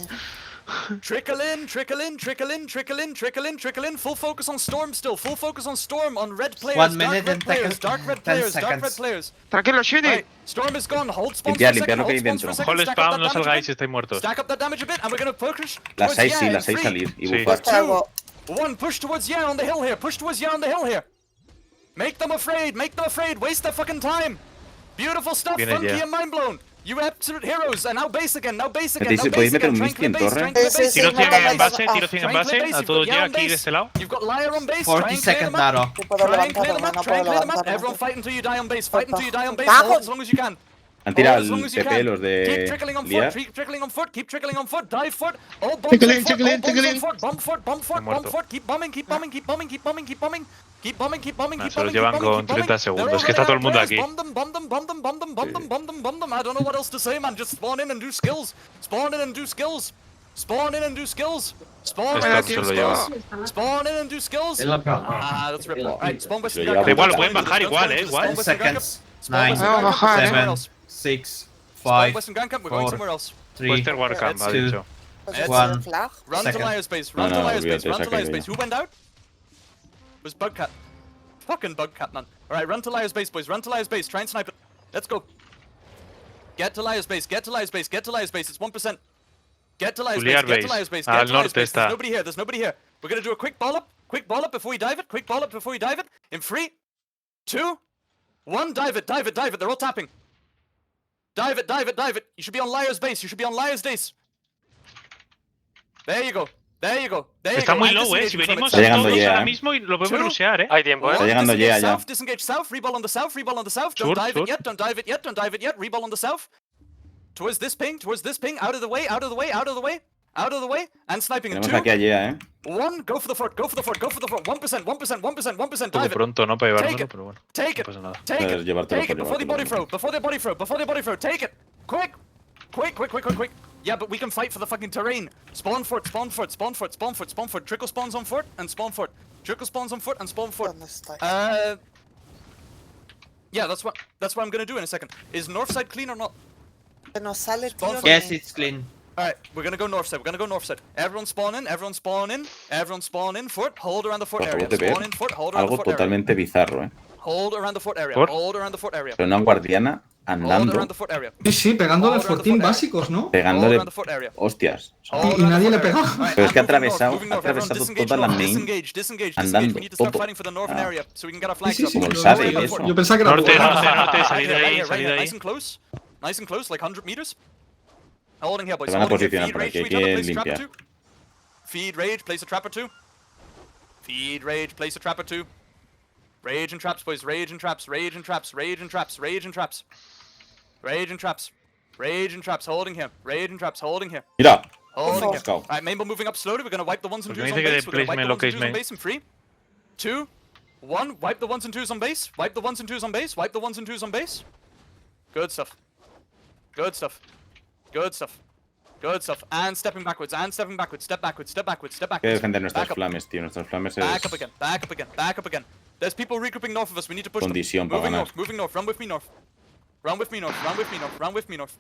Trickle in, trickle in, trickle in, trickle in, trickle in, trickle in. Full focus on Storm still. Full focus on Storm, on red players, 1 dark minute red and players, 10 dark red players, dark red seconds. players. Tranquilo, Shitty. Right, Storm is gone. Hold spawns Limpiar, for a second, limpiar lo que hay hold spawns for a dentro. second, Hall stack up spam, that no damage a salgáis si bit. estáis muertos. Stack up that damage a bit, and we're gonna push Las towards 6 sí, yeah, las 6 in salir y Sí. bufar. Está algo. 1, push towards yeah on the hill here. Push towards yeah on the hill here. Make them afraid. Make them afraid. Waste their fucking time. Beautiful stuff. Viene Funky yeah. and mind blown. You absolute heroes. And now base again. Now base again. Now ¿Podéis base meter again. un Try and Misty clear en base. torre? Try and clear Sí, base. sí, Tiro sí, 100 en base. base, tiro 100 en Try and clear base. base. A You've todos got ya Yara on aquí de base. este lado. You've got Liar on base. 40 Try and clear second them up. Naro. No puedo Try and clear levantarme, them up. no Try and puedo clear them up. levantarme. Everyone fight until you die on base. Fight until you die on base. Bajo. Hold as long as you can. Han tirado Hold as long el as you TP can. los Keep trickling de on foot. Liar. Keep trickling on foot. Keep trickling on foot. Dive foot. All bombs Trickle on in, foot. trickle All in, bombs trickle on in. foot. Bomb foot. Bomb foot. Bomb muerto. foot. Keep bombing. Keep bombing. Keep bombing. Keep bombing. Keep bombing. Keep bombing. Keep bombing. Ah, Keep se los bombing. llevan Keep bombing. con Keep bombing. 30 segundos, They're es que está todo el mundo already aquí. out of players. Bomb them. Bomb them. Bomb them. Bomb them. Bomb them. Bomb them. Bomb them. I don't know what else to say, man. Just spawn in and do skills. Spawn in and do skills. Spawn in and do skills. Spawn in Esto and se do lo lleva. skills. Spawn in and do skills. Ah, that's rip. Alright, spawn Western Lo Guard lleva Camp. igual, pueden bajar Don't igual, spawn into the igual. spawn Western Guard Camp. Seconds. Spawn 9, Western Guard Camp, we're going somewhere 7, else. 6, Spawn 5, Western Gun Camp, we're going 4, somewhere else. 3, Western Warcamp, ha Two. dicho. Pues One. el flag. Run Second. to Liar's base, run No, to no, Liar's base, olvídate, run se to ha Liar's caído base. ya. Who went out? It was Bugcat. Fucking Bugcat, man. Alright, run to Liar's base, boys. Run to Liar's base. Try and snipe it. Let's go. Get to Liar's base, get to Liar's base, get to Liar's base. It's 1%. Get to Liar's base, Liar get to base. Liar's base, Al get to Liar's norte base. está. There's nobody here, there's nobody here. We're gonna do a quick ball up before we dive it. Quick ball up before we dive it. In 3, 2, 1, dive it, dive it, dive it. They're all tapping. Dive it, dive it, dive it. You should be on Liar's base, you should be on Liar's base. There you go. There you go. There you Está go. muy And low, disengage Si from it. venimos Está llegando todos ya, ahora eh. mismo y lo podemos Two. rushear, Hay tiempo, Está ¿eh? llegando Disengage ya, ya. south, disengage south, reball on the south, reball on the south. Don't Sure, dive sure. it yet, don't dive it yet, don't dive it yet. Reball on the south. Towards this ping, out of the way, out of the way, out of the way, out of the way, and sniping in Tenemos 2, aquí a Yea, 1, go for the fort, go for the fort, go for the fort. 1%, 1%, 1%, 1%, Un poco dive it. pronto, ¿no? Para Take llevármelo, it. pero bueno. Take No it. pasa nada. Take Puedes it. llevártelo Take por it before the body llevártelo. throw. Before the body throw. Before the body throw. Take it. Quick. Quick, quick, quick, quick, quick. Yeah, but we can fight for the fucking terrain. Spawn fort, spawn fort, spawn fort, spawn fort, spawn fort. Trickle spawns on fort and spawn fort. Trickle spawns on fort and spawn fort. ¿Dónde está? Yeah, that's what I'm gonna do in a second. Is north side clean or not? Que no sale, tío. Yes, que- Yes, it's clean. Alright, we're gonna go north side. We're gonna go north side. Everyone spawn in, everyone spawn in, everyone spawn in. Fort, hold around the fort Acabo area. de ver Spawn in fort, hold around the algo fort area. totalmente bizarro, Hold around the fort area. ¿Por? Hold around the fort area. Pero una guardiana Hold andando, around the fort area. Sí, sí, pegándole All around the fortín fort area. básicos, ¿no? Hold pegándole around the fort area. hostias. Hold Y around the nadie fort le area. pegaba. Alright, Pero es que ha I'm moving north, atravesado- moving ha north. Everyone atravesado disengage toda la north. main, Disengage, disengage, andando disengage. We need to start todo. fighting for the northern Ah. area so we can get our Sí, flags sí, up. sí. Como el yo- Shai, yo- eso. Yo pensaba que era Norte, bueno. norte, norte, Right salid de here, ahí, right salid here. de ahí. Nice and close. Nice and close, like 100 meters. Holding here, boys. Se van a Holding here. posicionar Feed por rage aquí, to hay each other. que Place a trap or limpiar. two. Feed rage, place a trap or two. Feed rage, place a trap or two. Rage and traps, boys. Rage and traps. Rage and traps. Rage and traps. Rage and traps. Rage and traps. Rage and traps. Holding here. Rage and traps. Holding here. Mira, Holding here. Let's go. Alright, Mainbow moving up slowly. We're gonna wipe the ones and Pues twos me on dice que base. We're gonna wipe placement the ones and locate twos on main. base in 3, 2, 1. Wipe the ones and twos on base. Wipe the ones and twos on base. Wipe the ones and twos on base. Good stuff. Good stuff. Good stuff. Good stuff. And stepping backwards. And stepping backwards. Step backwards. Step backwards. Step hay que backwards. defender nuestras Back up. flames, tío. Nuestras flames Back up es... again. Back up again. Back up again. There's people regrouping north of us. We need to push them. Condición para Moving ganar. north. Moving north. Run with me north. Run with me north. Run with me north. Run with me north.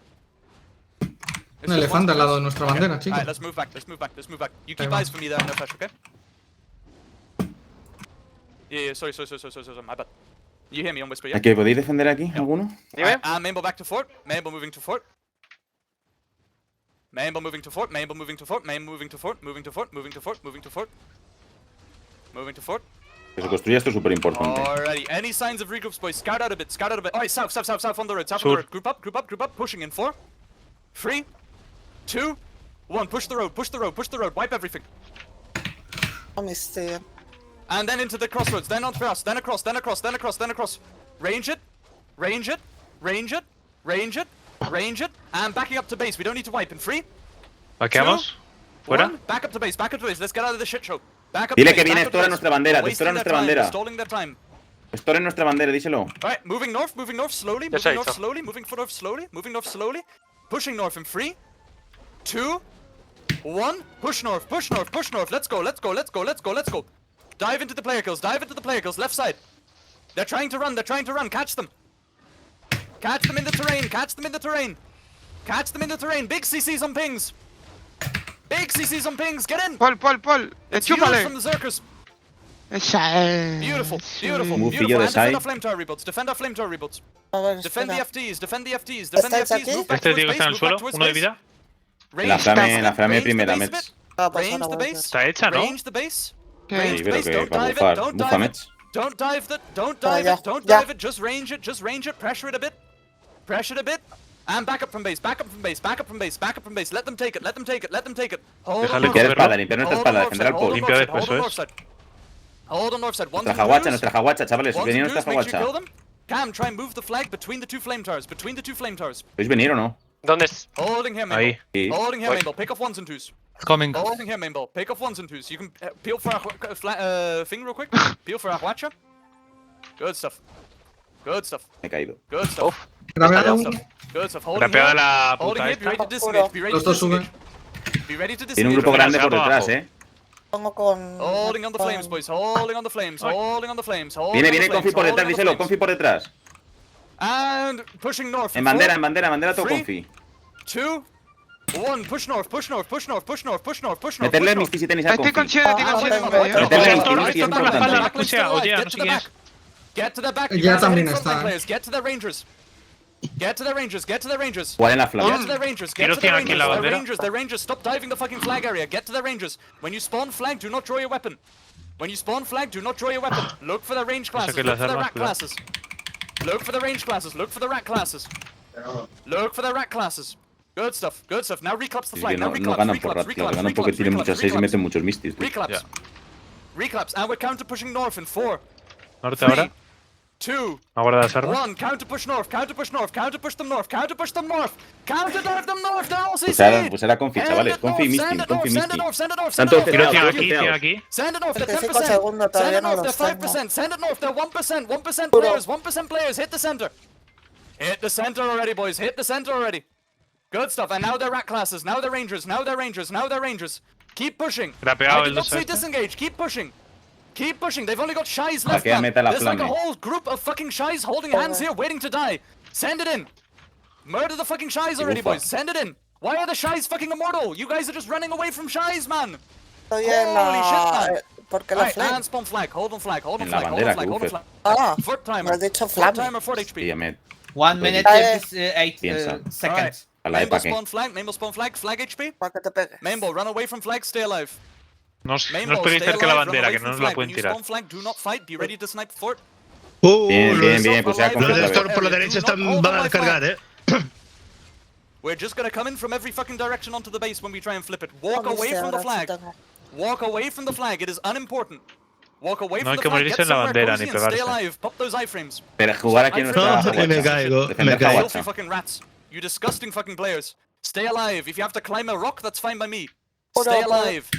Un elefante al lado de nuestra bandera, Alright, chicos. let's move back. Let's move back. Let's move back. You keep Ahí va. eyes for me there, no flash, okay? Yeah, sorry, my bad. You hear me on whisper, yeah? ¿Aquí podéis defender aquí alguno? Dime. Mainbow back to fort. Mainbow moving to fort. Mainbow moving to fort. Mainbow moving to fort. Mainbow moving to fort. Moving to fort. Moving to fort. Moving to fort. Moving to fort. Que se construya esto es súper importante. Alrighty. Any signs of regroups, boys? Scout out a bit. Scout out a bit. Alright, south on the road. South on Sure. the road. Group up. Group up. Group up. Pushing in 4, 3, 2, 1. Push the road. Push the road. Push the road. Wipe everything. No me esté. And then into the crossroads, then on across, then across, then across, then across, then across. Range it, range it, range it, range it, and backing up to base. We don't need to wipe. In 3, Vaqueamos. Fuera. 1, back up to base, back up to base. Let's get out of this shit show. Back up Dile to que base, viene back up to Store en base. nuestra bandera, We're Store en wasting nuestra their time, we're bandera. stalling their time. Store en nuestra bandera, díselo. Alright, moving north, slowly, Yes, moving I north saw. slowly, moving north slowly. Pushing north in 3, 2, 1. Push north, push north, push north. Let's go. Dive into the player kills, left side. They're trying to run, catch them. Catch them in the terrain, Big CCs on pings. Get in. Paul, It's healers enchúfale. from the Zerkers. Shai. Beautiful. Mufillo de And Shai. defend our flame tower reboots. A ver, Defend the espera. FTs, defend the FTs. ¿Estáis aquí? Move back Este towards tío que está en el base, suelo, move back towards 1 de base. vida. La flame Range the primera, base Mets. bit. Ah, pues Range ahora the voy. base. Está hecha, ¿no? Range the base. ¿Qué? Range Sí, the pero base. que Don't va a dive bufar. it. Don't Bufa dive it. Mets. Don't dive it. Don't Ah, dive ya, it. Don't ya. dive it. Just range it. Pressure it a bit. And back up from base. Let them take it. Hold Déjale on Limpiar north espada, side. limpiar nuestra Hold on espada, north defender al side, hold post. on Limpia north después, side, eso es. Hold on north side. Ones Nuestra and jaguacha, twos. nuestra jaguacha, chavales. Ones Venid and nuestra twos, make sure you kill jaguacha. them. Cam, try and move the flag between the two flame towers. ¿Podéis venir o no? ¿Dónde es? Holding here, main Ahí. Sí. ball. Holding here, Wait. main ball. Pick off ones and twos. Coming. Holding here, main ball. Pick off ones and twos. You can peel for thing real quick. Peel for Ahuacha. Good stuff. Me he caído. Good stuff. Graveado. Good stuff. Holding Grapeada here. la Holding puta here. Be ready esta. to disengage. Be ready Los to dos suben. disengage. Be ready to Tiene un disengage. grupo grande por Abajo. detrás, Pongo con... Holding on the flames, boys. Holding on the flames. Holding on the flames. Holding Viene, on the viene flames, Confi por holding detrás, on the díselo. flames. Confi por detrás. And pushing north. En Four, bandera todo Free. Confi. 2, 1. Push north. Meterle mis si tenéis a Estoy Confi. con Shai, tiene Ah, Shai venga, en medio. venga. Meterle Héctor, mis Héctor, por la espalda, la pusea. Oye, no sé quién es. Get to the back. Ya You guys are también in front está, line players. Get to the Rangers. Get to the Rangers. ¿Cuál en la Get flama? to the Rangers. Quiero Get to the 100 aquí en la Rangers. bandera. The Rangers. Stop diving the fucking flag area. Get to the Rangers. When you spawn flag, do not draw your weapon. Look for the range classes. Saque Look las for the armas, rat cuidado. classes. Look for the range classes. Look for the rat classes. Look for the rat classes. Good stuff. Now reclaps the Es flag. que Now no ganan por reclaps. ratio, ganan porque tienen muchas 6 y meten muchos mistis. tío. Reclaps. Reclaps. And we're counter pushing north in 4, Norte 3, ahora. 2, A guardar las armas. 1. Counter push north. Counter push them north. Counter dive them north. They're all Pues era Confi, chavales. Confi y misting, Confi y misting. Tanto Tiro 100 Tiraos, aquí, 100 aquí. Send it north, they're 25 10%. segundos, Send todavía it no north, los they're tengo. 5%. Send it north, they're 1%. 1% players. Hit the center. Hit the center already, boys. Hit the center already. Good stuff. And now they're rat classes. Now they're Rangers. Keep pushing. Grapeado I el did not 2 say este. disengage. Keep pushing. They've only got Shais left, Vaquea, man. meta la There's like a flamme. whole group of fucking Shais holding hands here waiting to die. Send it in. Murder the fucking Shais already, bufa. boys. Send it in. Why are the Shais fucking immortal? You guys are just running away from Shais, man. Estoy en la... Holy shit, man. Porque la Alright, flame. and spawn flag. Hold on flag. En la bandera, que bufe. Ah, Fort me timer. has dicho Fort flame. timer, 4 Sí, HP. ya me... 1 minute Dale. 58 Piensa. seconds. A la Main ball EPA que... spawn flag. Flag HP. Para que te pegues. Main ball, run away from flag. Stay alive. No os Main no os ball, peguéis stay cerca de la alive, run bandera, away que from no nos flag. la pueden When you tirar. spawn flag, do not fight. Be ready to snipe the fort. Bien, pues sea Los Confi Los de otra Storm vez. por la derecha están, van a cargar, We're just gonna come in from every fucking direction onto the base when we try and flip it. Walk ¿Dónde away estoy from the ahora? flag. Walk away from the flag. It is unimportant. Walk away No from hay the que flag. morirse Get en la somewhere bandera, cozy ni and stay pegarse. alive. Pop those iframes. Pero jugar aquí en nuestra No, jaguacha. me caigo, Defender me caigo. Filthy jaguacha. fucking rats. You disgusting fucking players. Stay alive. If you have to climb a rock, that's fine by me. Hold Stay on, alive.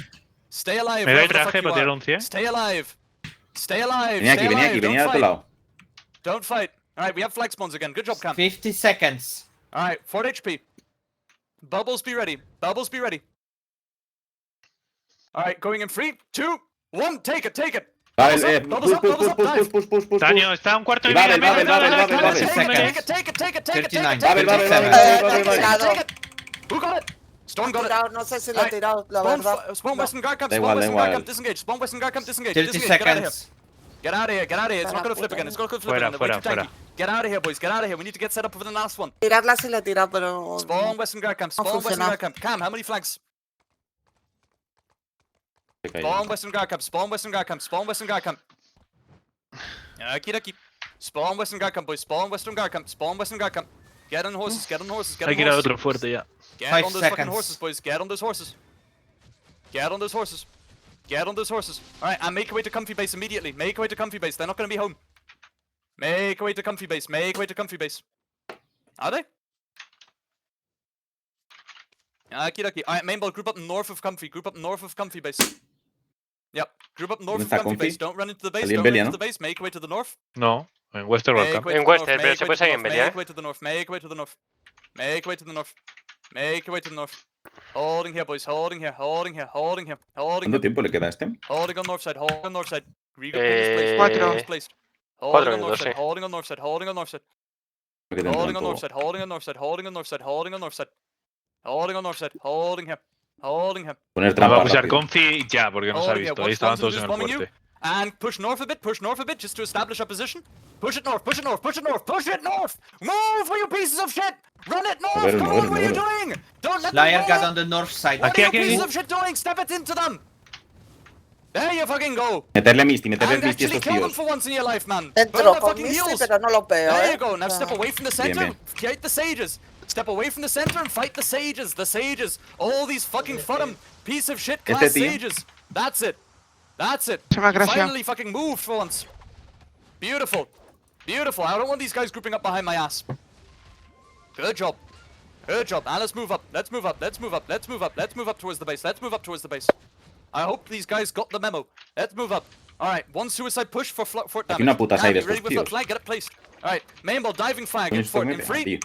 Stay alive. ¿Me dais wherever the fuck traje you para tirar are. un 100? Stay alive. Stay alive. Venía Stay aquí, venía alive. aquí, venía al Don't otro fight. lado. Don't fight. Alright, we have flag spawns again. Good job, Cam. 50 seconds. Alright, 4 HP. Bubbles be ready. Bubbles be ready. Alright, going in 3, 2, 1. Take it. Vale, Bubbles up, bubbles up, dive. push. Daño, está a un cuarto de Y vida. Babel, mira, Babel. Take it. Take it. 39, Babel, 37. Who got it? Storm Lo got he it. tirado, no sé si lo he tirado, la Spawn, verdad. spawn Western Guard Camp, Da spawn igual, da Western Guard igual. Camp, disengage. Spawn Western Guard Camp, disengage. 30 Disengage, get out of here. seconds. Get out of here. It's not gonna flip again. It's gonna flip again. They're way too Fuera. tanky. Get out of here, boys. Get out of here. We need to get set up for the last one. Tirarla sí la he tirado, pero... Spawn Western Guard Camp. Spawn Western funcionado. Guard Camp. Cam, how many flags? Se cayó. Spawn Western Guard Camp. Spawn Western Guard Camp. Spawn Western Guard Camp. Okie. Spawn Western Guard Camp, boys. Spawn Western Guard Camp. Spawn Western Guard Camp. Get on horses. Get on horses. Get Hay on que ir a horses. otro fuerte ya. Get 5 on those fucking seconds. horses, boys. Get on those horses. Get on those horses. Get on those horses. Alright, and make your way to comfy base immediately. Make your way to comfy base. They're not gonna be home. Make your way to comfy base. Make your way to comfy base. Are they? Okie dokie. Alright, main ball, group up north of Comfy. Group up north of Comfy base. Yep. Group up north of está Comfy Comfy? base. Don't run into the base. Salí en Don't run Belia, into ¿no? the base. Make your way to the north. No, en Western World Make Cup. way to En the north, Western, pero make se way puede to the salir en north, Belia, Make way to the north. Make way to the north. Make way to the north. Make your way to the north. Holding here, boys. Holding here. Holding here. Holding here. Holding ¿Cuánto here. tiempo le queda a este? Holding on north side. Holding on north side. Regroup ping is placed. Regroup ping is placed. Holding on north minutos, side. sí. Holding on north side. Holding on north side. Que tendrán Holding on todo. north side. Holding on north side. Holding on north side. Holding on north side. Holding on north side. Holding here. Holding here. Poner Va trampa a pushar rápido. Comfy ya, porque nos ha Holding here. visto. Ahí Watch estaban ones and todos who's en el bombing you. fuerte. And push north a bit. Push north a bit just to establish a position. Push it north. Push it north. Push it north. Push it north. Move for you pieces of shit. Run it north. Moveros, Come moveros, on. What are you moveros. doing? Don't let them Slayer roll got it. on the north side. What Aquí, are you aquí, pieces aquí. of shit doing? Step it into them. There you fucking go. Meterle Misty, meterle And Misty a actually estos kill them tíos. for once in your life, man. Burn Dentro their con fucking Misty, heals. pero no lo veo, There ¿eh? you go. Now step away from the center. bien. Fight the sages. Step away from the center and fight the sages. The sages. All these fucking fodum piece of shit class Este tío. sages. That's it. That's it. Muchas gracias. Finally fucking moved for once. Beautiful. Beautiful. I don't want these guys grouping up behind my ass. Good job. Good job. Now let's move up. Let's move up. Let's move up. Let's move up. Let's move up towards the base. Let's move up towards the base. I hope these guys got the memo. Let's move up. Alright, one suicide push for fort damage. una puta Now, side de be ready estos with the tíos. flag. Get it placed. Alright, main ball diving flag Con in esto fort. me In pega, 3, tío.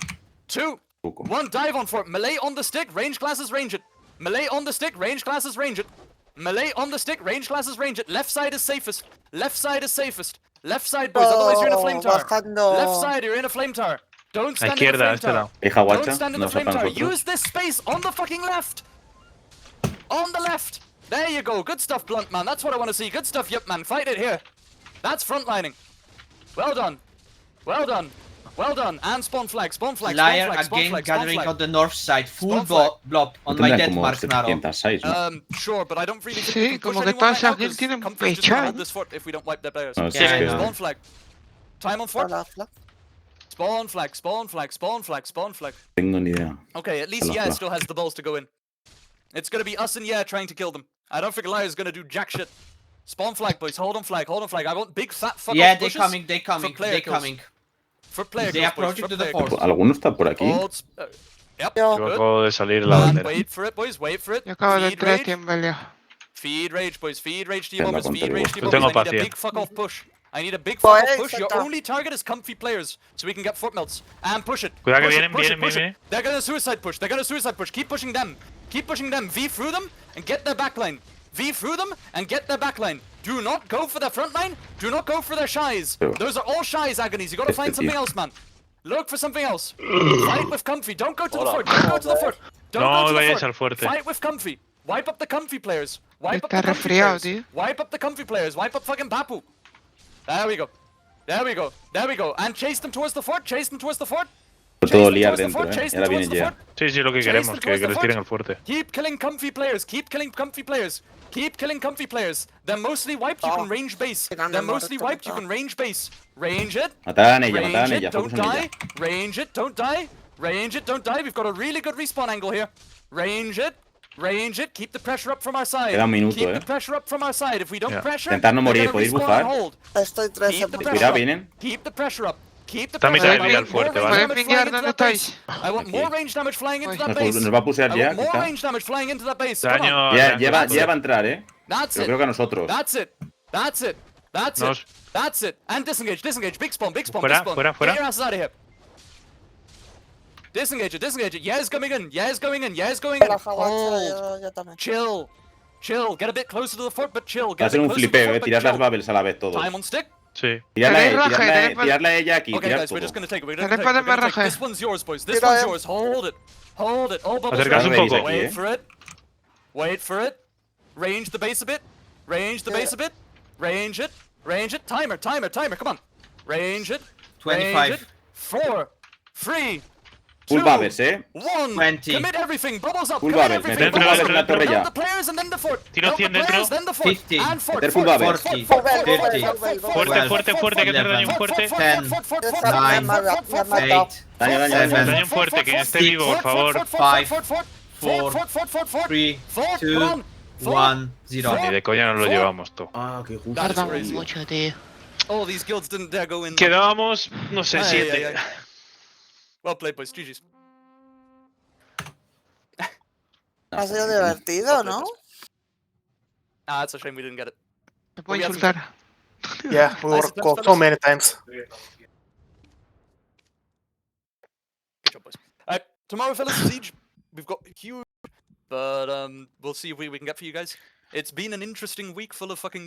2, Poco. 1, dive on fort. Melee on the stick. Range classes range it. Melee on the stick. Range classes range it. Melee on the stick. Range classes range it. Left side is safest. Left side is safest. Left side, boys. Otherwise you're in a flame tower. Bajando. Left side, you're in a flame tower. Don't A stand in the izquierda, a flame este tower. lado. Deja Don't guacha, stand in no the flame para tower. nosotros. Use this space on the fucking left. On the left. There you go. Good stuff, Blunt, man. That's what I want to see. Good stuff, Yep, man. Fight it here. That's frontlining. Well done. Well done. Well done. And spawn flag. Spawn flag. Spawn Slayer flag. Spawn again flag. Spawn gathering flag. on the north side. Full Spawn flag. blob on No my tendrán death como mark, Naro. 706, ¿no? Sure, but I don't really think Sí, we can push como que anyone todas right now, esas guilds 'cause tienen Comfy's just gonna pecha. hold this fort if we don't wipe their players. No, si Yeah, es I que... know. Spawn flag. Time on fort. Hola, flag. Spawn flag. Spawn flag. Spawn flag. Spawn flag. Tengo ni idea. Okay, at least Hola, Yeah hola. still has the balls to go in. It's gonna be us and Yeah trying to kill them. I don't think Liar's gonna do jack shit. Spawn flag, boys. Hold on flag. Hold on flag. I want big fat fuck Yeah, off they bushes coming, they coming, player they kills. coming. for player They kills, boys. approaching For to the player force. ¿Alguno está por aquí? kills. Yep. Yo. Yo Good. acabo de salir la And bandera. wait for it, boys. Wait for it. Yo acabo de Feed entrar rage. aquí en Belia. Feed rage, boys. Feed rage to Ya your la bombers. Feed conté, rage vos. to Yo your tengo bombers. I need a paciencia. big fuck off push. I need a big Boy, fuck off push. Your exacto. only target is comfy players, so we can get foot melts. And push it. Cuidado que Push it, vienen, push it, vienen, push it. vienen. They're gonna suicide push. They're gonna suicide push. Keep pushing them. Keep pushing them. V through them and get their backline. V through them and get their backline. Do not go for their front line. Do not go for their Shais. Pero- Those are all Shais agonies. You gotta find something tío. else, man. Look for something else. Fight with comfy. Don't go to the fort. Don't go to the fort. Don't No go to the vayáis fort. al fuerte. Fight with comfy. Wipe up the comfy players. Wipe up Está the comfy resfriado, players. tío. Wipe up the comfy players. Wipe up fucking Papu. There we go. There we go. There we go. And chase them towards the fort. Chase them towards the fort. Por Chase todo them liar towards the dentro, fort. ¿eh? Chase Y ahora them vienen towards the ya. fort. Sí, sí, lo que Chase queremos, them que towards the les fort. tiren al fuerte. Keep killing comfy players. Keep killing comfy players. Keep killing comfy players. They're mostly wiped. You Oh. can range base. Tirando They're el mostly muerto, wiped. You no. can range base. Range it. Mataran a ella, mataran a Range ella. it. Don't Focus en ella. die. Range it. Don't die. Range it. Don't die. We've got a really good respawn angle here. Range it. Range it. Keep the pressure up from our side. Queda un minuto, Keep eh. the pressure up from our side. If we don't Yeah. pressure, Intentar no they're morir, gonna podéis respawn bujar. and hold. Estoy 3 Keep en the punto. pressure Cuidado, up. vienen. Keep the pressure up. Keep the Está pressure mitad up. de I vida want al fuerte, more ¿vale? range ¿Pueden damage pinguear flying into dónde that base. estáis? I want Aquí. more range damage flying into that Nos, base. nos va a pusear I ya, want more quizá. range damage flying into that base. Come on. Daño. Ya, daño lleva, al ya va a entrar, ¿eh? That's Pero it. creo que a nosotros. That's it. That's it. That's it. Nos- That's it. And disengage. Disengage. Big spawn. Big spawn. Fuera, Big spawn. fuera, fuera. Get your asses out of here. Disengage it. Disengage it. Yeah is coming in. Yeah is going in. Yeah is going in. La jaguacha, Hold. yo también. Chill. Chill. Get a bit closer to the fort, but chill. Va Get a ser bit un closer to the flipeo, fort, ¿eh? but Tirar las chill. bubbles a la vez todos. Time on stick. Sí. Tenéis raje, tenéis Tirarla a ella aquí, Okay, tirar guys, we're todo. just gonna take it. We're Tenéis gonna take it. para We're gonna take raje. it. This one's yours, boys. This Tira, one's eh. yours. Hold it. Hold it. All bubbles. Acercarse un ready. poco. Wait ¿eh? for it. Wait for it. Range the base a bit. Range the base a bit. Range it. Range it. Timer. Timer. Timer. Come on. Range it. 25. Range it. 4, 3, Full 2, bubbles, ¿eh? 1. 20. Commit everything. Bubbles up. Full Commit bubbles. everything. Meter full Bubbles bubbles en la up. torre Help ya. the players and then the fort. Tiro Help the 100 dentro. players, then the fort. 50. And fort. Meter full fort, bubbles. fort, 40. fort, fort, 50. fort, fort, fort, Fuerte, Well, fuerte, fuerte, que te hace daño un fort, fuerte. fort, 10. fort, fort, fort, Esa fort, Nine. me ha fort, fort, fort, matado. 8. Daño, daño, daño. Daño un fuerte, que esté vivo, por favor. 5, 3, 2, 1, 0. Ni de coña nos lo llevamos todo. Ah, qué justo. That's Tardamos crazy. mucho, tío. Oh, these guilds didn't dare go in. Quedábamos, no sé, Ay, 7. ay, ay. Well played, boys. GG's. Ha sido divertido, ¿no? Ah, it's a shame we didn't get it. Me puedo we had some insultar. Yeah, we Nice were attempts, caught so fellas. many times. Good job, boys. Tomorrow, fellas, Siege. We've got huge, but we'll see if we can get for you guys. It's been an interesting week full of fucking new